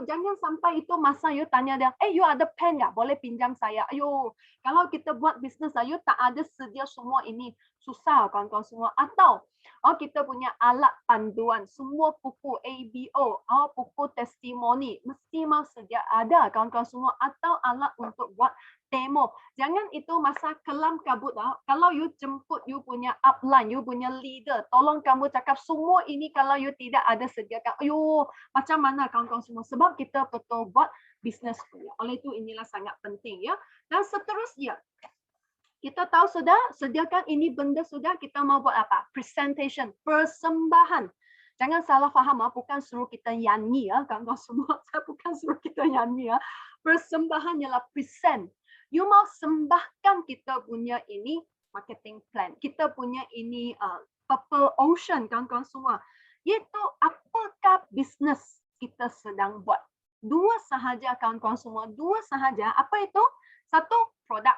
Jangan sampai itu masa you tanya dia, you ada pen nggak? Boleh pinjam saya. Kalau kita buat bisnes, you tak ada sedia semua ini. Susah kawan-kawan semua. Atau kita punya alat panduan, semua buku ABO, buku testimoni, mesti mau sedia ada kawan-kawan semua. Atau alat untuk buat demo. Jangan itu masa kelam kabut. Kalau you jemput you punya upline, you punya leader, tolong kamu cakap semua ini kalau you tidak ada sediakan. Macam mana kawan-kawan semua? Sebab kita betul buat bisnes punya. Oleh itu inilah sangat penting ya. Dan seterusnya, kita tahu sudah, sediakan ini benda sudah, kita mau buat apa? Presentation, persembahan. Jangan salah faham, bukan suruh kita nyanyi ya, kawan-kawan semua. Saya bukan suruh kita nyanyi ya. Persembahan ialah present. You mau sembahkan kita punya ini marketing plan. Kita punya ini Purple Ocean, kawan-kawan semua. Iaitu apakah bisnes kita sedang buat. Dua sahaja kawan-kawan semua. Dua sahaja. Apa itu? Satu, produk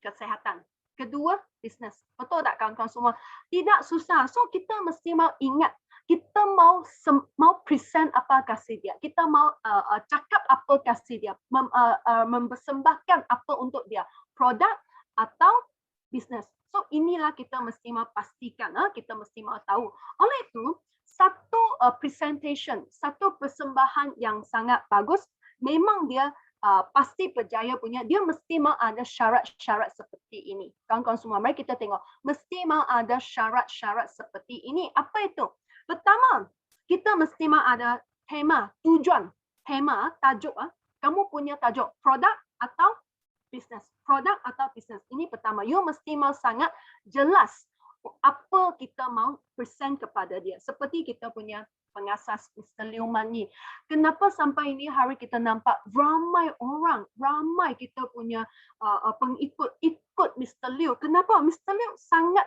kesehatan. Kedua, bisnes. Betul tak kawan-kawan semua? Tidak susah. So, kita mesti mau ingat. Kita mau present apa kasih dia. Kita mau cakap apa kasih dia. Mempersembahkan apa untuk dia. Produk atau bisnes. So, inilah kita mesti mau pastikan. Kita mesti mau tahu. Oleh itu, satu presentation, satu persembahan yang sangat bagus, memang dia pasti berjaya punya, dia mesti mau ada syarat-syarat seperti ini. Kawan-kawan semua, mari kita tengok. Mesti mau ada syarat-syarat seperti ini. Apa itu? Pertama, kita mesti mau ada tema, tujuan. Tema, tajuk. Kamu punya tajuk, produk atau bisnes. Produk atau bisnes. Ini pertama. You mesti mau sangat jelas apa kita mau present kepada dia. Seperti kita punya pengasas Mr. Liu Manyi. Kenapa sampai ini hari kita nampak ramai orang, ramai kita punya pengikut ikut Mr. Liu. Kenapa? Mr. Liu sangat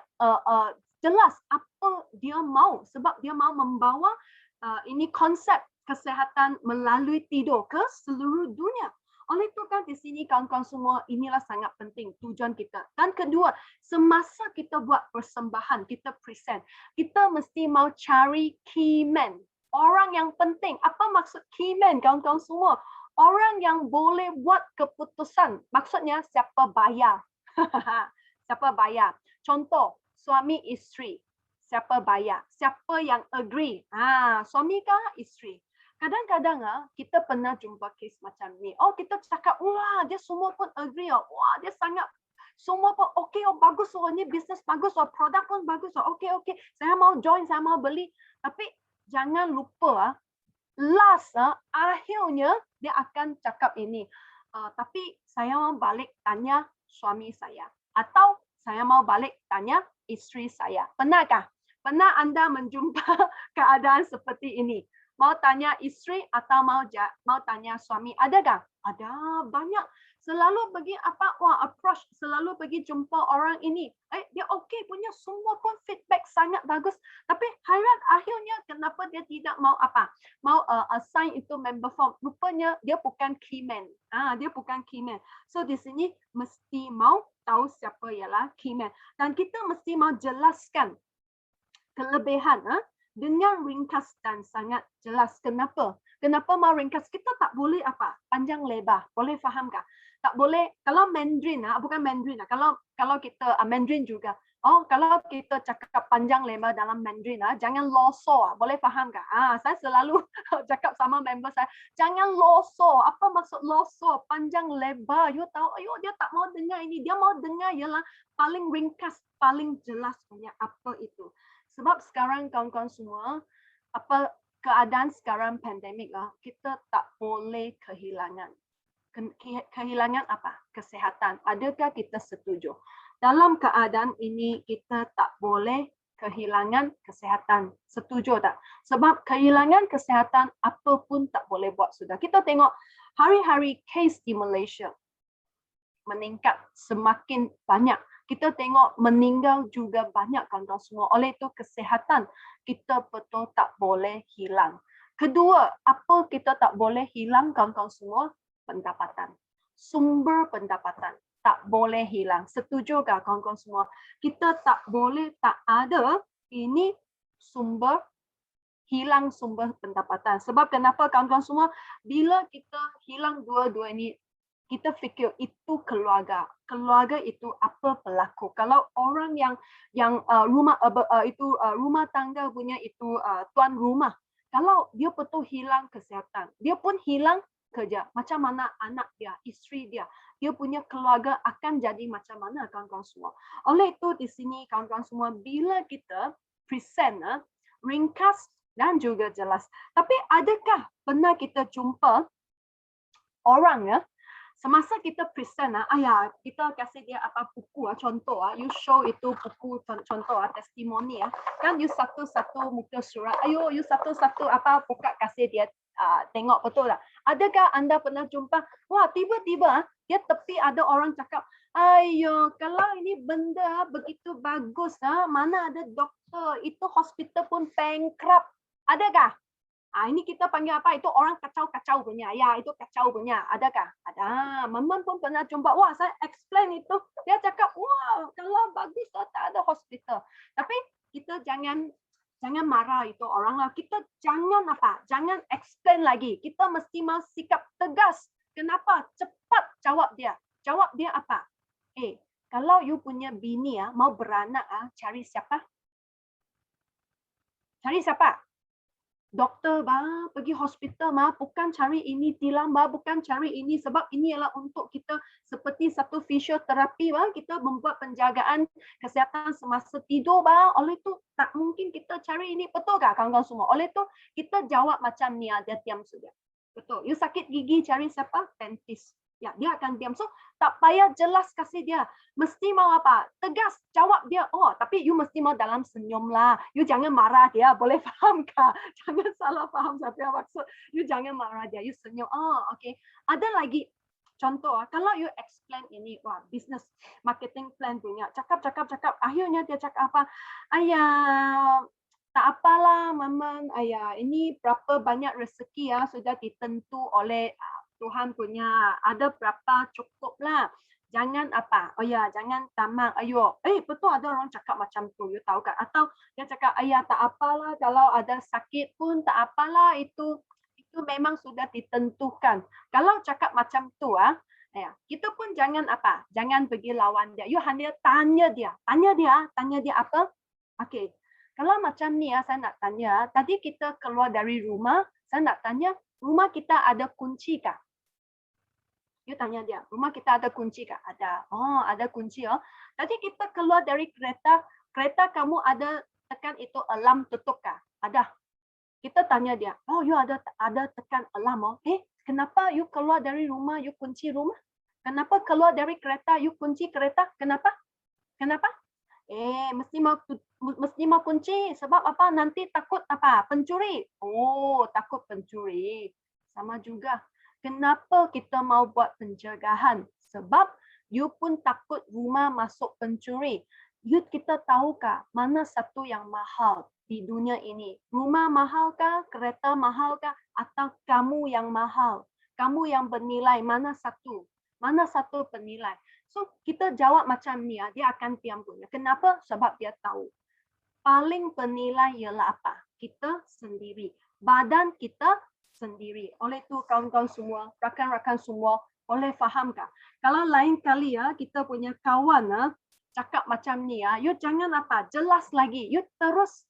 jelas apa dia mau. Sebab dia mau membawa ini konsep kesehatan melalui tidur ke seluruh dunia. Oleh itu kan di sini kawan-kawan semua, inilah sangat penting tujuan kita. Dan kedua, semasa kita buat persembahan, kita present, kita mesti mau cari key man. Orang yang penting. Apa maksud key man kawan-kawan semua? Orang yang boleh buat keputusan. Maksudnya siapa bayar. Siapa bayar. Contoh, suami isteri. Siapa bayar. Siapa yang agree. Suami kah isteri. Kadang-kadang kita pernah jumpa kes macam ni. Kita cakap, wah dia semua pun agree. Wah dia sangat, semua pun okey, bagus. Ini bisnes bagus. Produk pun bagus. Okey. Saya mau join, saya mau beli. Tapi jangan lupa, last, akhirnya dia akan cakap ini. Tapi saya mau balik tanya suami saya. Atau saya mau balik tanya isteri saya. Pernahkah? Pernah anda menjumpa keadaan seperti ini? Mau tanya isteri atau mau tanya suami? Adakah? Ada banyak. Selalu pergi approach, selalu pergi jumpa orang ini. Dia okey punya, semua pun feedback sangat bagus. Tapi akhirnya kenapa dia tidak mau Mau assign itu member form. Rupanya dia bukan key man. Dia bukan key man. So di sini mesti mau tahu siapa ialah key man. Dan kita mesti mau jelaskan kelebihan dengan ringkas dan sangat jelas. Kenapa? Kenapa mau ringkas? Kita tak boleh panjang lebar. Boleh fahamkah? Tak boleh. Kalau Mandarin, bukan Mandarin. Kalau kita Mandarin juga. Kalau kita cakap panjang lebar dalam Mandarin, jangan loso. Boleh fahamkah? Saya selalu cakap sama member saya, jangan loso. Apa maksud loso? Panjang lebar. You tahu, dia tak mau dengar ini. Dia mau dengar ialah paling ringkas, paling jelas punya apa itu. Sebab sekarang kawan-kawan semua, keadaan sekarang pandemik, kita tak boleh kehilangan. Kehilangan apa? Kesehatan. Adakah kita setuju? Dalam keadaan ini kita tak boleh kehilangan kesihatan. Setuju tak? Sebab kehilangan kesihatan apa pun tak boleh buat sudah. Kita tengok hari-hari case di Malaysia meningkat semakin banyak. Kita tengok meninggal juga banyak kawan-kawan semua. Oleh itu kesihatan kita betul tak boleh hilang. Kedua, apa kita tak boleh hilang kawan-kawan semua? Pendapatan. Sumber pendapatan tak boleh hilang. Setuju tak kawan-kawan semua? Kita tak boleh tak ada ini sumber hilang sumber pendapatan. Sebab kenapa kawan-kawan semua? Bila kita hilang dua-dua ini, kita fikir itu keluarga. Keluarga itu apa berlaku? Kalau orang yang rumah tangga punya itu tuan rumah, kalau dia betul hilang kesihatan, dia pun hilang kerja. Macam mana anak dia, isteri dia, dia punya keluarga akan jadi macam mana kawan-kawan semua. Oleh itu di sini kawan-kawan semua, bila kita present ringkas dan juga jelas. Tapi adakah pernah kita jumpa orang semasa kita present ayah kita kasih dia apa buku contoh you show itu buku contoh testimoni kan you satu-satu muka surat ayo you satu-satu apa buka kasih dia tengok betul tak? Adakah anda pernah jumpa wah tiba-tiba dia tepi ada orang cakap ayo kalau ini benda begitu bagus mana ada doktor itu hospital pun bankrupt adakah? Ini kita panggil apa? Itu orang kacau-kacau punya. Ya, itu kacau punya. Adakah? Ada. Memang pun pernah jumpa. Wah, saya explain itu. Dia cakap, wah, kalau bagus tak ada hospital. Tapi kita jangan marah itu orang lah. Kita jangan apa? Jangan explain lagi. Kita mesti mau sikap tegas. Kenapa? Cepat jawab dia. Jawab dia apa? Kalau you punya bini mau beranak cari siapa? Cari siapa? Doktor pergi hospital bukan cari ini tilam bukan cari ini sebab ini ialah untuk kita seperti satu fisioterapi kita membuat penjagaan kesihatan semasa tidur oleh itu tak mungkin kita cari ini betul tak kawan-kawan semua oleh itu kita jawab macam ni dia diam sudah betul you sakit gigi cari siapa dentist ya dia akan diam so tak payah jelas kasih dia mesti mau apa tegas jawab dia tapi you mesti mau dalam senyum lah you jangan marah dia boleh faham kah jangan salah faham saya maksud you jangan marah dia you senyum okay. Ada lagi contoh kalau you explain ini business marketing plan punya cakap akhirnya dia cakap apa ayah tak apalah maman ayah ini berapa banyak rezeki sudah ditentu oleh Tuhan punya ada berapa cukup lah jangan apa jangan tamak ayo betul ada orang cakap macam tu you tahu kan atau dia cakap ayah tak apalah kalau ada sakit pun tak apalah itu memang sudah ditentukan kalau cakap macam tu kita pun jangan apa jangan pergi lawan dia you hanya tanya dia apa okey kalau macam ni saya nak tanya tadi kita keluar dari rumah saya nak tanya rumah kita ada kunci kah? You tanya dia, rumah kita ada kunci kah? Ada. Ada kunci. Tadi kita keluar dari kereta kamu ada tekan itu alarm tutup kah? Ada. Kita tanya dia, you ada tekan alarm. Kenapa you keluar dari rumah, you kunci rumah? Kenapa keluar dari kereta, you kunci kereta? Kenapa? Mesti mau kunci sebab apa? Nanti takut apa? Pencuri. Takut pencuri. Sama juga. Kenapa kita mau buat pencegahan? Sebab you pun takut rumah masuk pencuri. Kita tahukah mana satu yang mahal di dunia ini? Rumah mahalkah? Kereta mahalkah? Atau kamu yang mahal? Kamu yang bernilai mana satu? Mana satu bernilai? So kita jawab macam ni dia akan diam punya. Kenapa? Sebab dia tahu. Paling bernilai ialah apa? Kita sendiri. Badan kita sendiri. Oleh itu kawan-kawan semua, rakan-rakan semua, boleh fahamkah? Kalau lain kali kita punya kawan cakap macam ni you jangan apa? Jelas lagi. You terus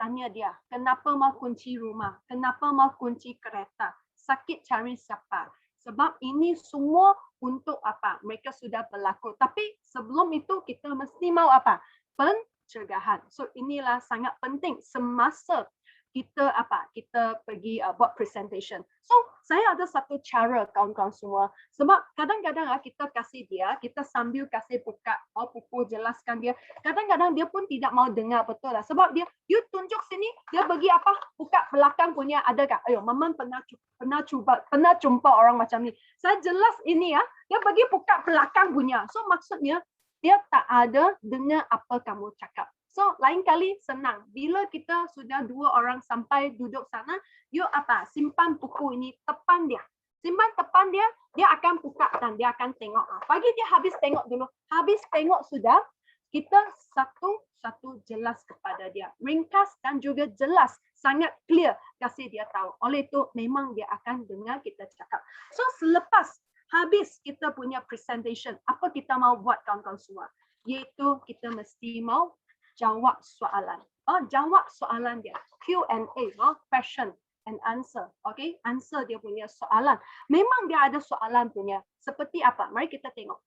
tanya dia, kenapa mau kunci rumah? Kenapa mau kunci kereta? Sakit cari siapa? Sebab ini semua untuk apa? Mereka sudah berlaku. Tapi sebelum itu kita mesti mau apa? Pencegahan. So inilah sangat penting semasa kita pergi buat presentation. So saya ada satu cara kawan-kawan semua, sebab kadang-kadang kita kasih dia, kita sambil kasih buka buku jelaskan dia, kadang-kadang dia pun tidak mau dengar betul lah, sebab dia you tunjuk sini, dia bagi buka belakang punya, adakah? Ayo, Maman pernah jumpa orang macam ni. Saya jelas ini dia bagi buka belakang punya. So maksudnya dia tak ada dengar apa kamu cakap. So, lain kali senang. Bila kita sudah 2 orang sampai duduk sana, you simpan buku ini depan dia. Simpan depan dia, dia akan buka dan dia akan tengok. Bagi dia habis tengok dulu. Habis tengok sudah, kita satu-satu jelas kepada dia. Ringkas dan juga jelas, sangat clear kasih dia tahu. Oleh itu, memang dia akan dengar kita cakap. So, selepas habis kita punya presentation, apa kita mau buat kawan-kawan semua? Iaitu kita mesti mau jawab soalan. Jawab soalan dia. Q&A, question and answer. Okay, answer dia punya soalan. Memang dia ada soalan punya. Seperti apa? Mari kita tengok.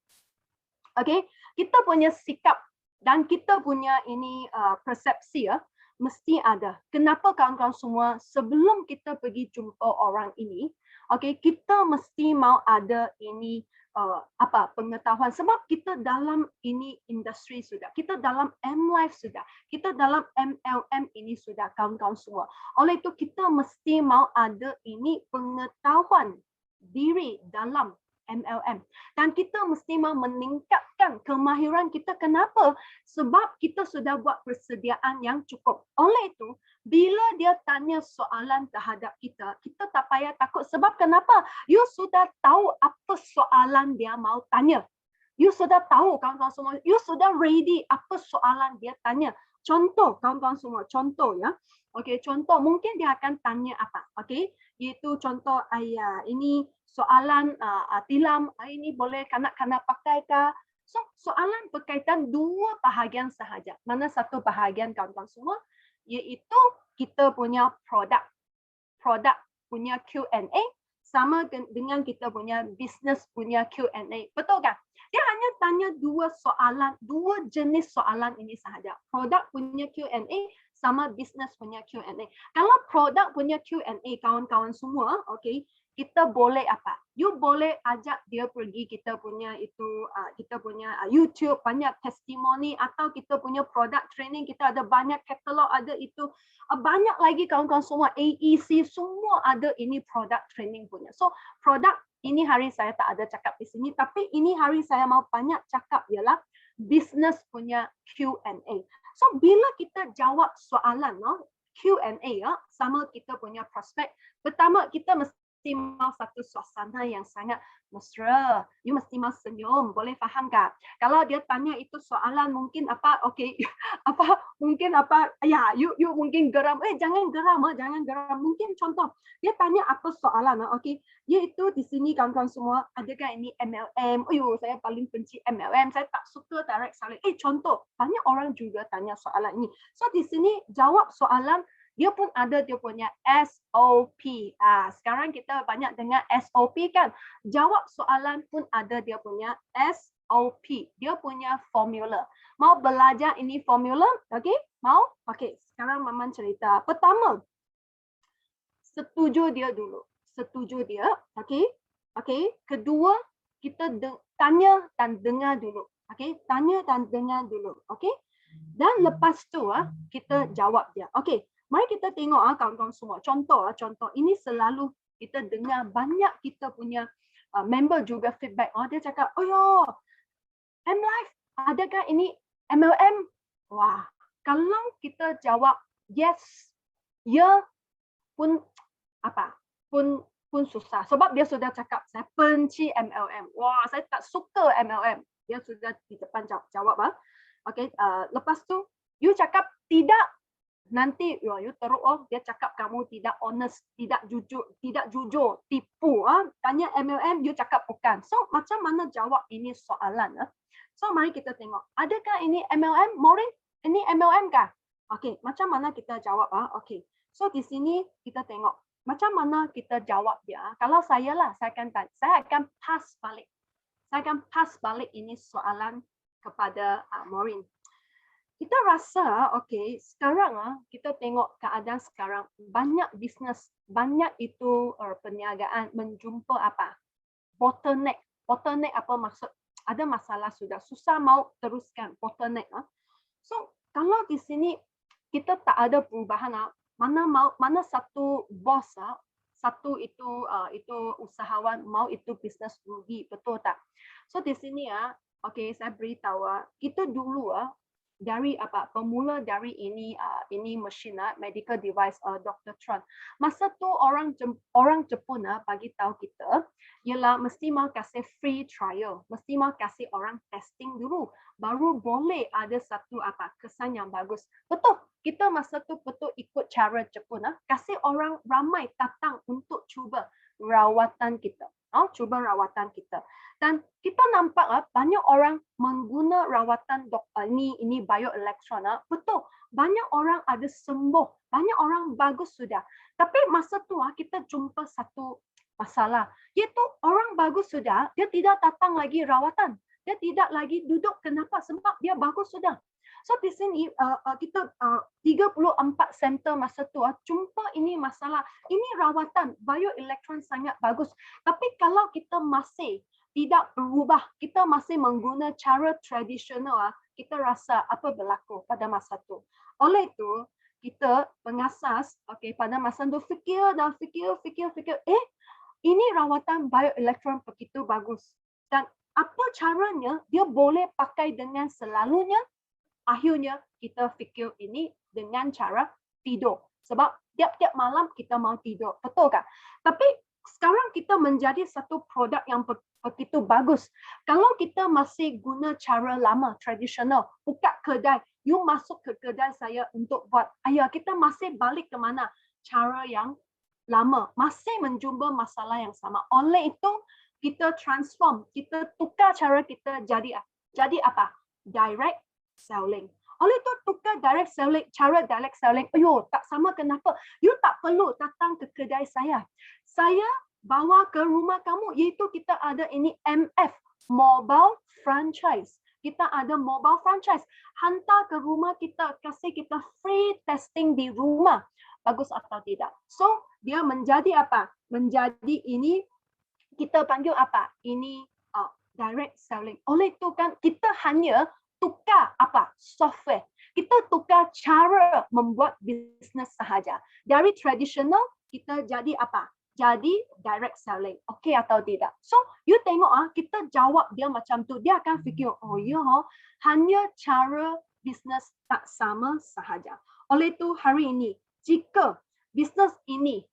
Okay, kita punya sikap dan kita punya ini persepsi mesti ada. Kenapa kawan-kawan semua sebelum kita pergi jumpa orang ini, okay, kita mesti mau ada ini pengetahuan, sebab kita dalam ini industri sudah, kita dalam M-Life sudah, kita dalam MLM ini sudah kawan-kawan semua. Oleh itu kita mesti mau ada ini pengetahuan diri dalam MLM, dan kita mesti mau meningkatkan kemahiran kita. Kenapa? Sebab kita sudah buat persediaan yang cukup. Oleh itu, bila dia tanya soalan terhadap kita, kita tak payah takut. Sebab kenapa? You sudah tahu apa soalan dia mau tanya. You sudah tahu kawan-kawan semua. You sudah ready apa soalan dia tanya. Contoh kawan-kawan semua. Contoh ya. Okey, contoh mungkin dia akan tanya apa? Okey, iaitu contoh ini soalan tilam ini boleh kanak-kanak pakai kah? So soalan berkaitan 2 bahagian sahaja. Mana satu bahagian kawan-kawan semua? Iaitu kita punya produk punya Q&A sama dengan kita punya business punya Q&A. Betul kan? Dia hanya tanya 2 soalan, 2 jenis soalan ini sahaja. Produk punya Q&A sama business punya Q&A. Kalau produk punya Q&A kawan-kawan semua, okey, kita boleh apa? You boleh ajak dia pergi kita punya YouTube, banyak testimoni, atau kita punya produk training, kita ada banyak katalog, ada itu banyak lagi kawan-kawan semua, AEC semua ada ini produk training punya. So produk ini hari saya tak ada cakap di sini, tapi ini hari saya mau banyak cakap ialah business punya Q&A. So bila kita jawab soalan Q&A sama kita punya prospek, pertama kita mesti mau satu suasana yang sangat mesra. You mesti mau senyum, boleh faham tak? Kalau dia tanya itu soalan mungkin okey, mungkin you mungkin geram. Jangan geram, jangan geram. Mungkin contoh, dia tanya apa soalan, okey. Iaitu di sini kawan-kawan semua, adakah ini MLM? Saya paling benci MLM. Saya tak suka direct selling. Contoh, banyak orang juga tanya soalan ini. So di sini jawab soalan, dia pun ada dia punya SOP. Sekarang kita banyak dengar SOP kan. Jawab soalan pun ada dia punya SOP. Dia punya formula. Mau belajar ini formula? Okey? Mau? Okey. Sekarang Maman cerita. Pertama, setuju dia dulu. Setuju dia. Okey? Okey. Kedua, kita tanya dan dengar dulu. Okey? Tanya dan dengar dulu. Okey? Dan lepas tu kita jawab dia. Okey. Mari kita tengok kawan-kawan semua. Contoh. Ini selalu kita dengar banyak kita punya member juga feedback. Dia cakap, M-Life, adakah ini MLM? Wah, kalau kita jawab yes, ya pun pun susah. Sebab dia sudah cakap, saya benci MLM. Wah, saya tak suka MLM. Dia sudah di depan jawab. Okey, lepas tu, you cakap tidak. Nanti you teruk dia cakap kamu tidak honest, tidak jujur, tipu. Tanya MLM, you cakap bukan. So macam mana jawab ini soalan? So mari kita tengok. Adakah ini MLM? Maureen, ini MLM kah? Okey, macam mana kita jawab? Okey. So di sini kita tengok macam mana kita jawab dia. Kalau saya akan pass balik. Saya akan pass balik ini soalan kepada Maureen. kita rasa sekarang kita tengok keadaan sekarang, banyak bisnes, banyak itu perniagaan menjumpa apa? Bottleneck. Bottleneck apa maksud? Ada masalah sudah, susah mau teruskan bottleneck. So, kalau di sini kita tak ada perubahan, mana satu bos, satu itu usahawan mau itu bisnes rugi, betul tak? So di sini saya beritahu kita dulu dari pemula dari ini mesin medical device Dr. Tran. Masa tu orang Jepun bagi tahu kita ialah mesti mau kasih free trial, mesti mau kasih orang testing dulu baru boleh ada satu kesan yang bagus. Betul, kita masa tu betul ikut cara Jepun kasih orang ramai datang untuk cuba rawatan kita. Cuba rawatan kita. Dan kita nampak banyak orang mengguna rawatan ini bioelektron. Betul, banyak orang ada sembuh, banyak orang bagus sudah. Tapi masa tu kita jumpa satu masalah, iaitu orang bagus sudah, dia tidak datang lagi rawatan. Dia tidak lagi duduk. Kenapa? Sebab dia bagus sudah. So di sini kita 34 center masa tu jumpa ini masalah. Ini rawatan bioelektron sangat bagus. Tapi kalau kita masih tidak berubah, kita masih menggunakan cara tradisional, kita rasa apa berlaku pada masa tu. Oleh itu, kita pengasas pada masa tu fikir, ini rawatan bioelektron begitu bagus. Dan apa caranya dia boleh pakai dengan selalunya? Akhirnya kita fikir ini dengan cara tidur. Sebab tiap-tiap malam kita mau tidur. Betul kan? Tapi sekarang kita menjadi satu produk yang begitu bagus. Kalau kita masih guna cara lama, tradisional, buka kedai, you masuk ke kedai saya untuk buat, kita masih balik ke mana? Cara yang lama. Masih menjumpa masalah yang sama. Oleh itu, kita transform, kita tukar cara kita jadi apa? Direct selling. Oleh itu tukar direct selling, cara direct selling. Tak sama kenapa? You tak perlu datang ke kedai saya. Saya bawa ke rumah kamu, iaitu kita ada ini MF, mobile franchise. Kita ada mobile franchise. Hantar ke rumah kita, kasih kita free testing di rumah. Bagus atau tidak? So, dia menjadi apa? Menjadi ini, kita panggil apa? Ini direct selling. Oleh itu kan kita hanya tukar software. Kita tukar cara membuat bisnes sahaja. Dari tradisional kita jadi apa? Jadi direct selling. Okey atau tidak? So, you tengok kita jawab dia macam tu, dia akan fikir, hanya cara bisnes tak sama sahaja. Oleh itu hari ini, jika bisnes ini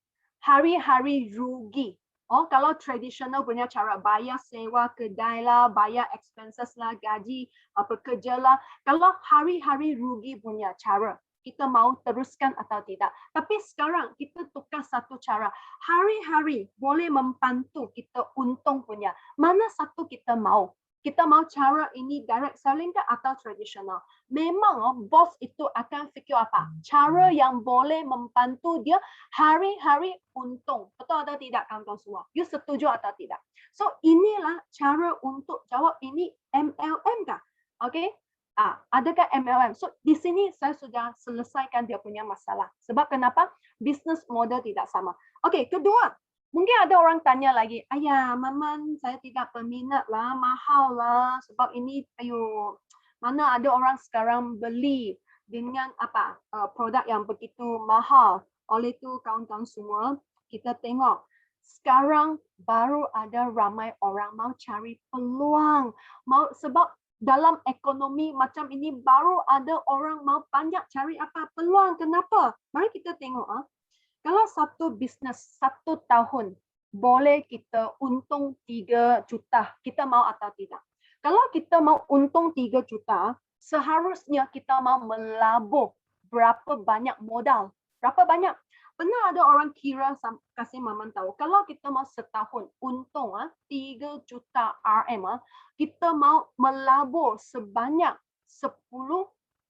hari-hari rugi, kalau tradisional punya cara bayar sewa kedai lah, bayar expenses lah, gaji pekerja lah. Kalau hari-hari rugi punya cara, kita mau teruskan atau tidak. Tapi sekarang kita tukar satu cara. Hari-hari boleh membantu kita untung punya. Mana satu kita mau? Kita mau cara ini direct selling ke atau tradisional? Memang bos itu akan fikir apa? Cara yang boleh membantu dia hari-hari untung. Betul atau tidak kawan-kawan semua? You setuju atau tidak? So inilah cara untuk jawab ini MLM kah? Okay? Adakah MLM? So di sini saya sudah selesaikan dia punya masalah. Sebab kenapa? Business model tidak sama. Okay, kedua. Mungkin ada orang tanya lagi, ayah, Maman, saya tidak berminat lah, mahal lah, sebab ini, mana ada orang sekarang beli dengan produk yang begitu mahal. Oleh itu, kawan-kawan semua, kita tengok, sekarang baru ada ramai orang mau cari peluang, sebab dalam ekonomi macam ini baru ada orang mau banyak cari peluang. Kenapa? Mari kita tengok. Kalau satu bisnes 1 tahun boleh kita untung 3 juta, kita mau atau tidak? Kalau kita mau untung 3 juta, seharusnya kita mau melabur berapa banyak modal? Berapa banyak? Pernah ada orang kira, kasih Maman tahu, kalau kita mau setahun untung 3 juta RM, kita mau melabur sebanyak 10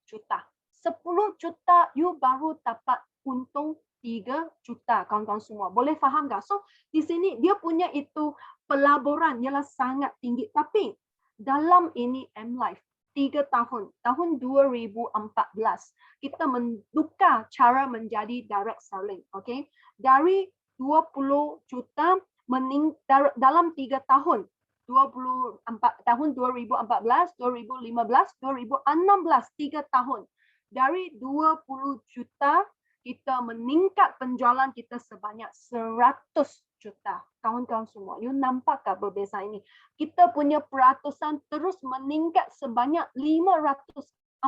juta. 10 juta, you baru dapat untung 3 juta, kawan-kawan semua. Boleh faham tak? So, di sini dia punya itu pelaburan ialah sangat tinggi. Tapi dalam ini M-Life, 3 tahun, tahun 2014, kita menukar cara menjadi direct selling. Okay? Dari 20 juta dalam 3 tahun, 24 tahun 2014, 2015, 2016, 3 tahun. Dari 20 juta, kita meningkat penjualan kita sebanyak 100 juta. Kawan-kawan semua, you nampak tak perbezaan ini? Kita punya peratusan terus meningkat sebanyak 547%.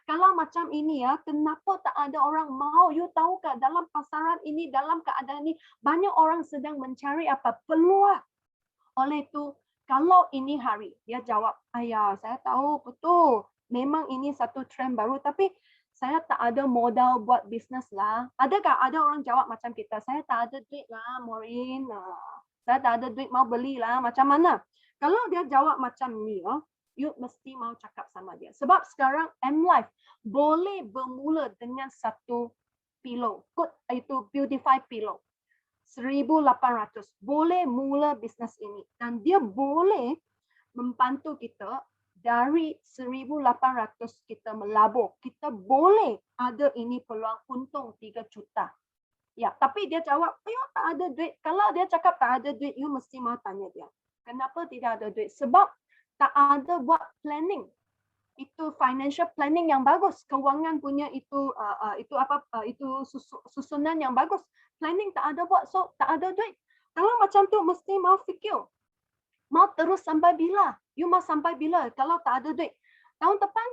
Kalau macam ini ya, kenapa tak ada orang mau? You tahu tak dalam pasaran ini, dalam keadaan ini, banyak orang sedang mencari apa? Peluang. Oleh itu, kalau ini hari, dia jawab, ayah saya tahu betul, memang ini satu trend baru, tapi saya tak ada modal buat bisnes lah. Adakah ada orang jawab macam kita, saya tak ada duit lah, Maureen. Saya tak ada duit mau beli lah, macam mana? Kalau dia jawab macam ni, you mesti mau cakap sama dia. Sebab sekarang M-Life boleh bermula dengan satu pillow. Itu Beautify Pillow. 1,800. Boleh mula bisnes ini. Dan dia boleh membantu kita dari 1,800 kita melabur. Kita boleh ada ini peluang untung 3 juta. Ya, tapi dia jawab, ayo tak ada duit. Kalau dia cakap tak ada duit, you mesti mau tanya dia. Kenapa tidak ada duit? Sebab tak ada buat planning. Itu financial planning yang bagus, keuangan punya itu susunan yang bagus. Planning tak ada buat, so tak ada duit. Kalau macam tu mesti mau fikir. Mau terus sampai bila? You mau sampai bila kalau tak ada duit? Tahun depan,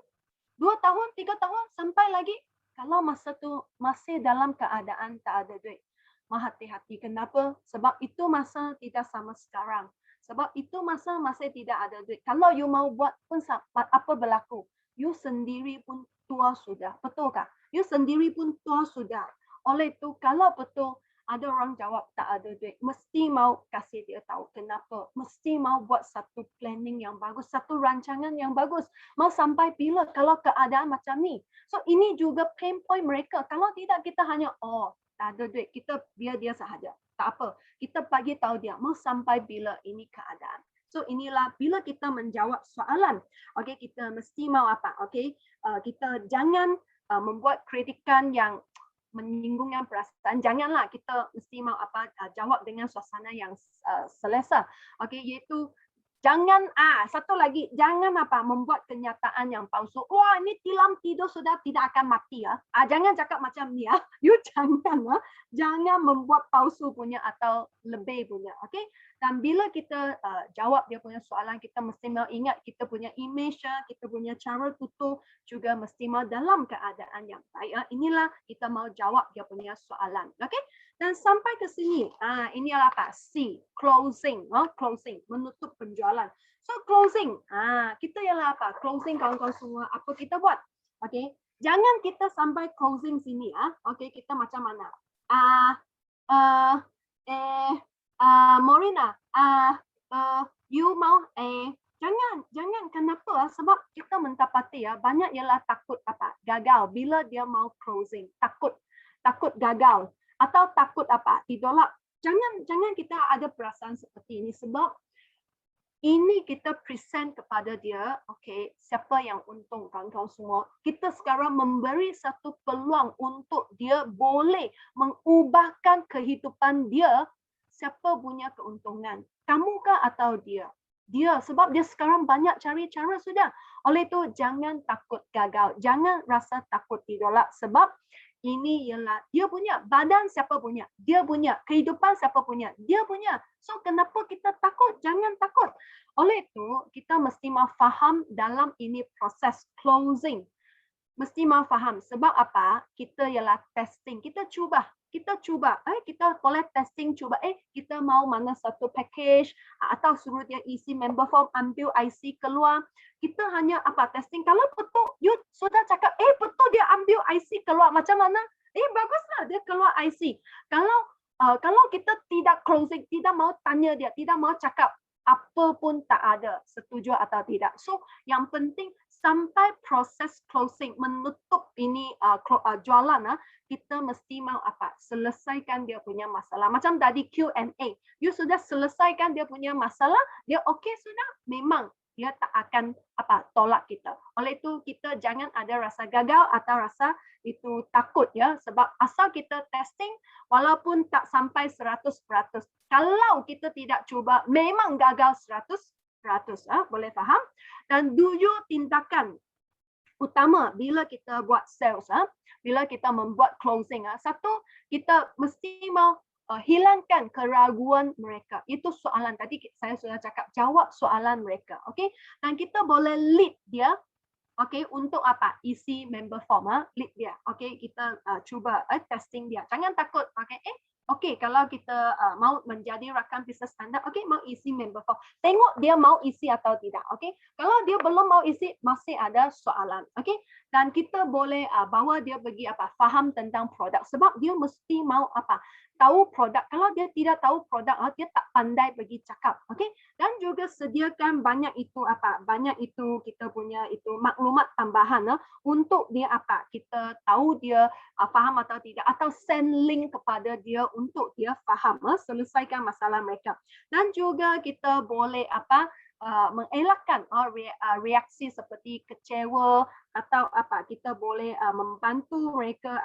2 tahun, 3 tahun, sampai lagi. Kalau masa tu masih dalam keadaan tak ada duit, mau hati-hati. Kenapa? Sebab itu masa tidak sama sekarang. Sebab itu masa masih tidak ada duit. Kalau you mau buat pun apa berlaku? You sendiri pun tua sudah. Betul tak? You sendiri pun tua sudah. Oleh itu, kalau betul ada orang jawab tak ada duit, mesti mau kasih dia tahu kenapa. Mesti mau buat satu planning yang bagus, satu rancangan yang bagus. Mau sampai bila kalau keadaan macam ni? So ini juga pain point mereka. Kalau tidak kita hanya tak ada duit, kita biar dia sahaja. Tak apa. Kita bagi tahu dia mau sampai bila ini keadaan. So inilah bila kita menjawab soalan. Okey, kita mesti mau apa? Okey, kita jangan membuat kritikan yang menyinggungkan perasaan. Janganlah kita mesti mau apa jawab dengan suasana yang selesa. Okey, iaitu jangan satu lagi, jangan apa membuat kenyataan yang palsu. Wah, ini tilam tidur sudah tidak akan mati ya. Jangan cakap macam ni ya. You jangan membuat palsu punya atau lebih punya. Okey? Dan bila kita jawab dia punya soalan, kita mesti mau ingat kita punya image, kita punya cara tutur juga mesti mau dalam keadaan yang baik. Inilah kita mau jawab dia punya soalan. Okey? Dan sampai ke sini, ini adalah apa? C, closing, closing, menutup penjualan. So closing, kita ialah apa? Closing kawan-kawan semua, apa kita buat? Okay, jangan kita sampai closing sini, okay, kita macam mana? Morina, you mau jangan kenapa? Sebab kita mendapati banyak ialah takut apa? Gagal bila dia mau closing, takut gagal. Atau takut apa? Ditolak. Jangan kita ada perasaan seperti ini sebab ini kita present kepada dia, okay, siapa yang untung kawan-kawan semua. Kita sekarang memberi satu peluang untuk dia boleh mengubahkan kehidupan dia, siapa punya keuntungan. Kamukah atau dia? Dia, sebab dia sekarang banyak cari cara sudah. Oleh itu jangan takut gagal. Jangan rasa takut ditolak sebab ini ialah dia punya, badan siapa punya, dia punya, kehidupan siapa punya, dia punya. So kenapa kita takut? Jangan takut. Oleh itu kita mesti mau faham dalam ini proses closing. Mesti mau faham sebab apa? Kita ialah testing. Kita cuba, kita boleh testing cuba. Kita mau mana satu package atau suruh dia isi member form, ambil IC keluar. Kita hanya apa testing. Kalau betul, you sudah cakap, betul dia ambil IC keluar macam mana? Baguslah dia keluar IC. Kalau kita tidak closing, tidak mau tanya dia, tidak mau cakap apa pun tak ada, setuju atau tidak. So yang penting sampai proses closing, menutup ini jualan, kita mesti mau apa? Selesaikan dia punya masalah. Macam tadi Q&A, you sudah selesaikan dia punya masalah, dia okey sudah, memang dia tak akan tolak kita. Oleh itu kita jangan ada rasa gagal atau rasa itu takut ya, sebab asal kita testing walaupun tak sampai 100%. Kalau kita tidak cuba memang gagal 100%, boleh faham? Dan 7 tindakan utama bila kita buat sales, bila kita membuat closing. Satu, kita mesti mau hilangkan keraguan mereka. Itu soalan tadi saya sudah cakap, jawab soalan mereka. Okay? Dan kita boleh lead dia, okay, untuk isi member form, lead dia. Okay, kita cuba testing dia. Jangan takut. Okay, kalau kita mau menjadi rakan bisnes anda, okay, mau isi member form. Tengok dia mau isi atau tidak. Okay, kalau dia belum mau isi, masih ada soalan. Okay, dan kita boleh bawa dia pergi faham tentang produk, sebab dia mesti mau tahu produk. Kalau dia tidak tahu produk, dia tak pandai pergi cakap. Okay, dan juga sediakan banyak itu kita punya itu maklumat tambahan untuk dia kita tahu dia faham atau tidak, atau send link kepada dia untuk dia faham, selesaikan masalah mereka. Dan juga kita boleh mengelakkan reaksi seperti kecewa atau kita boleh membantu mereka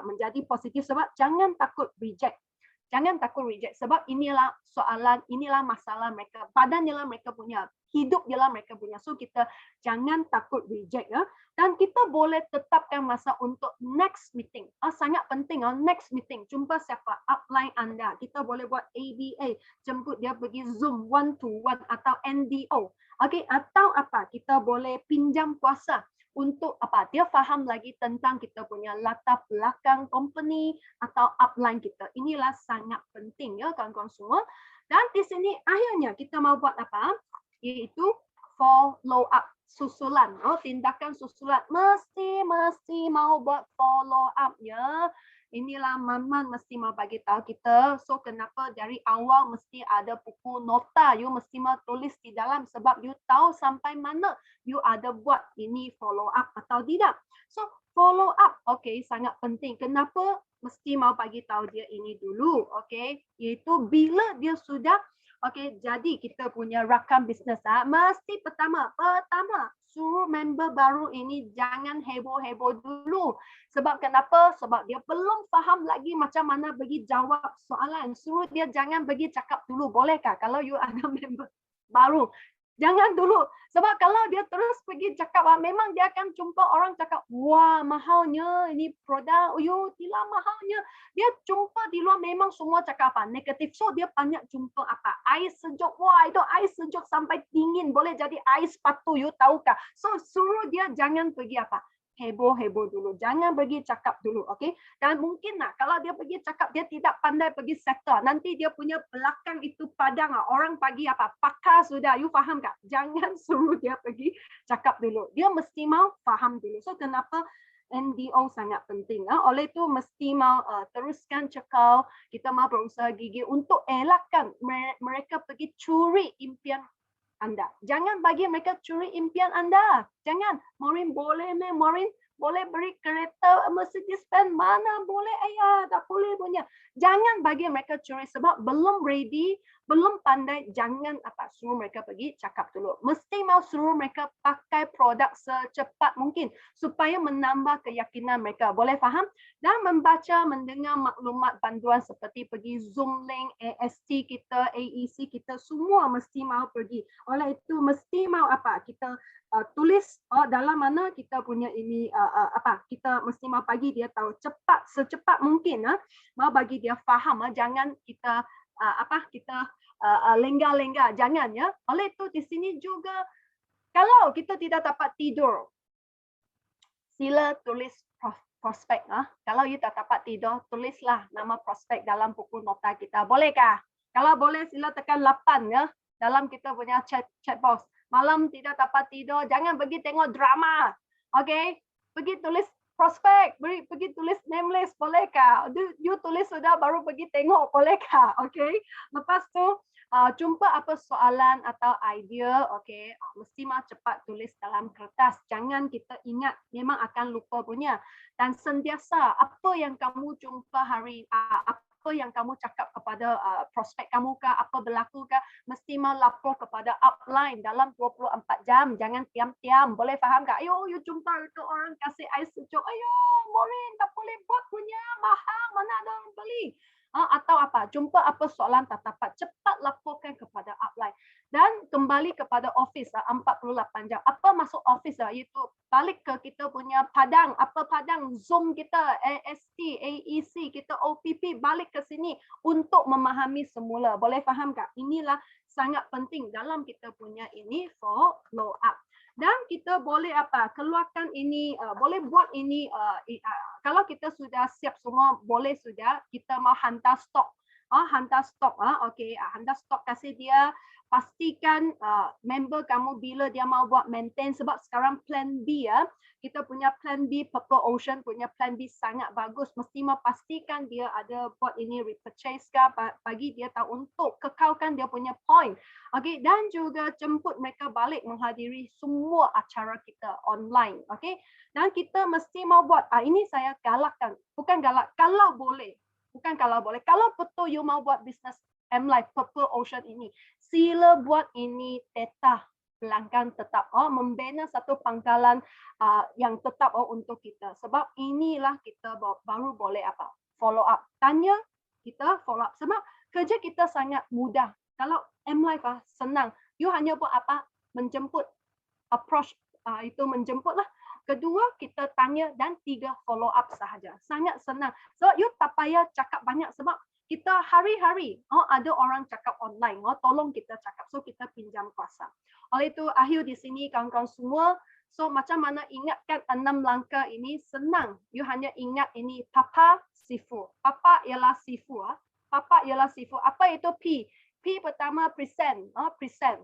menjadi positif, sebab jangan takut reject. Jangan takut reject, sebab inilah soalan, inilah masalah mereka, badan ialah mereka punya, hidup ialah mereka punya. So kita jangan takut reject ya. Dan kita boleh tetapkan masa untuk next meeting. Sangat penting next meeting. Jumpa siapa? Upline anda. Kita boleh buat ABA, jemput dia pergi Zoom 1-to-1 atau NDO. Okay, atau kita boleh pinjam kuasa untuk dia faham lagi tentang kita punya latar belakang company atau upline kita. Inilah sangat penting ya kawan-kawan semua. Dan di sini akhirnya kita mau buat iaitu follow up, susulan. Tindakan susulan, mesti mau buat follow up ya. Inilah Man mesti mau bagi tahu kita. So kenapa dari awal mesti ada buku nota, you mesti mau tulis di dalam, sebab you tahu sampai mana you ada buat ini follow up atau tidak. So follow up, okay, sangat penting. Kenapa mesti mau bagi tahu dia ini dulu, okay? Iaitu bila dia sudah jadi kita punya rakan bisnes, mesti pertama suruh member baru ini jangan heboh-heboh dulu. Sebab kenapa? Sebab dia belum faham lagi macam mana bagi jawab soalan. Suruh dia jangan bagi cakap dulu. Bolehkah? Kalau you ada member baru, jangan dulu. Sebab kalau dia terus pergi cakap, memang dia akan jumpa orang cakap, wah mahalnya ini produk, tidak mahalnya. Dia jumpa di luar memang semua cakap negatif. So dia banyak jumpa air sejuk. Wah itu air sejuk sampai dingin. Boleh jadi air sepatu, you tahukah? So suruh dia jangan pergi heboh-heboh dulu. Jangan pergi cakap dulu, okay? Dan mungkin kalau dia pergi cakap, dia tidak pandai pergi settle. Nanti dia punya belakang itu padang. Orang pagi pakar sudah. You faham tak? Jangan suruh dia pergi cakap dulu. Dia mesti mau faham dulu. So kenapa NDO sangat penting. Oleh itu mesti mau teruskan cekal. Kita mau berusaha gigih untuk elakkan mereka pergi curi impian anda. Jangan bagi mereka curi impian anda. Jangan. Maureen boleh Maureen boleh beri kereta Mercedes-Benz, mana boleh ayah, tak boleh punya. Jangan bagi mereka curi, sebab belum ready, belum pandai. Jangan suruh mereka pergi cakap dulu. Mesti mau suruh mereka pakai produk secepat mungkin supaya menambah keyakinan mereka. Boleh faham? Dan membaca, mendengar maklumat bantuan seperti pergi Zoom link, AST kita, AEC kita, semua mesti mau pergi. Oleh itu mesti mau kita tulis dalam mana kita punya ini kita mesti mau bagi dia tahu secepat mungkin, mau bagi dia faham. Jangan kita kita lengah-lengah, jangan ya. Oleh itu di sini juga kalau kita tidak dapat tidur, sila tulis prospek. Kalau you tak dapat tidur, tulislah nama prospek dalam buku nota kita. Bolehkah? Kalau boleh sila tekan 8 ya dalam kita punya chat box. Malam tidak dapat tidur, jangan pergi tengok drama. Okay? Pergi tulis prospek, pergi tulis name list, bolehkah? You tulis sudah baru pergi tengok, bolehkah? Okay? Lepas tu jumpa apa soalan atau idea, okay? Mesti mau cepat tulis dalam kertas. Jangan kita ingat, memang akan lupa punya. Dan sentiasa apa yang kamu jumpa apa yang kamu cakap kepada prospek kamu kah, apa berlaku kah, mesti melapor kepada upline dalam 24 jam. Jangan tiam-tiam. Boleh faham tak? Ayo, you jumpa itu orang kasih air sejuk. Ayo, Maureen, tak boleh buat punya mahal. Mana ada orang beli? Atau apa? Jumpa apa soalan tak dapat. Cepat laporkan kepada upline. Dan kembali kepada office 48 jam. Apa masuk office iaitu balik ke kita punya padang. Apa padang? Zoom kita, AST, AEC, kita OPP balik ke sini untuk memahami semula. Boleh faham tak? Inilah sangat penting dalam kita punya ini follow up. Dan kita boleh apa? Keluarkan ini, boleh buat ini. Kalau kita sudah siap semua, boleh sudah kita mau hantar stok. Hantar stok. Okey, hantar stok kasih dia. Pastikan member kamu bila dia mau buat maintain, sebab sekarang plan B kita punya plan B, Purple Ocean punya plan B sangat bagus. Mesti memastikan dia ada buat ini repurchase ke, bagi dia tahu untuk kekalkan dia punya point. Okey, dan juga jemput mereka balik menghadiri semua acara kita online. Okey, dan kita mesti mau buat, ini saya galakkan, bukan galak, kalau boleh. Bukan kalau boleh. Kalau betul you mau buat bisnes M-Life Purple Ocean ini, sila buat ini tetap pelanggan tetap. Membina satu pangkalan yang tetap untuk kita. Sebab inilah kita baru boleh apa? Follow up. Tanya, kita follow up. Sebab kerja kita sangat mudah. Kalau M-Life senang. You hanya buat apa? Menjemput. Approach itu menjemput lah. Kedua, kita tanya, dan tiga, follow up sahaja. Sangat senang. So, you tak payah cakap banyak sebab kita hari-hari ada orang cakap online. Tolong kita cakap. So, kita pinjam kuasa. Oleh itu, akhir di sini kawan-kawan semua. So, macam mana ingatkan 6 langkah ini? Senang. You hanya ingat ini Papa, Sifu. Papa ialah Sifu. Papa ialah Sifu. Apa itu P? P pertama present. Present.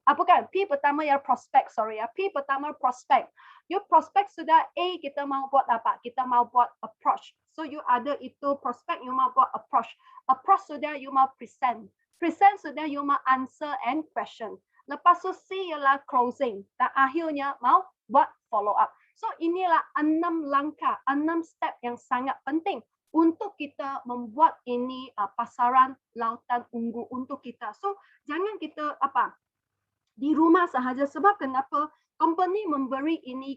Bukan. P pertama ialah prospect. Sorry. P pertama prospect. You prospect sudah, kita mau buat apa? Kita mau buat approach. So you ada itu prospect, you mau buat approach. Approach sudah, you mau present. Present sudah, you mau answer and question. Lepas tu C ialah closing. Dan akhirnya mau buat follow up. So inilah 6 langkah, 6 step yang sangat penting untuk kita membuat ini pasaran lautan ungu untuk kita. So jangan kita di rumah sahaja. Sebab kenapa? Company memberi ini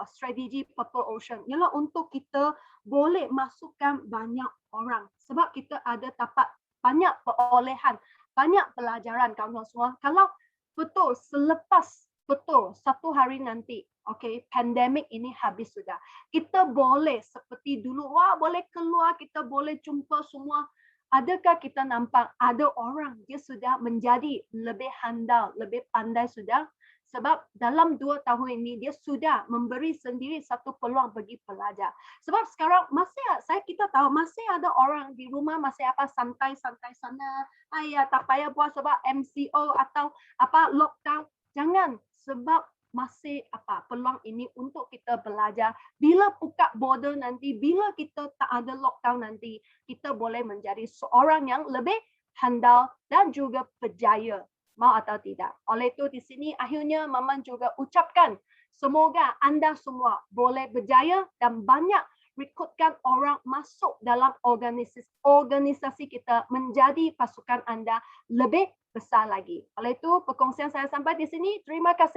strategi Purple Ocean ialah untuk kita boleh masukkan banyak orang. Sebab kita ada dapat banyak perolehan, banyak pelajaran kawan-kawan semua. Kalau betul selepas satu hari nanti, pandemik ini habis sudah. Kita boleh seperti dulu, boleh keluar, kita boleh jumpa semua. Adakah kita nampak ada orang dia sudah menjadi lebih handal, lebih pandai sudah? Sebab dalam 2 tahun ini dia sudah memberi sendiri satu peluang bagi pelajar. Sebab sekarang kita tahu masih ada orang di rumah masih santai-santai sana. Tak payah buat sebab MCO atau lockdown. Jangan, sebab masih peluang ini untuk kita belajar. Bila buka border nanti, bila kita tak ada lockdown nanti, kita boleh menjadi seorang yang lebih handal dan juga berjaya. Mau atau tidak. Oleh itu di sini akhirnya Maman juga ucapkan semoga anda semua boleh berjaya dan banyak rekrutkan orang masuk dalam organisasi kita menjadi pasukan anda lebih besar lagi. Oleh itu perkongsian saya sampai di sini. Terima kasih.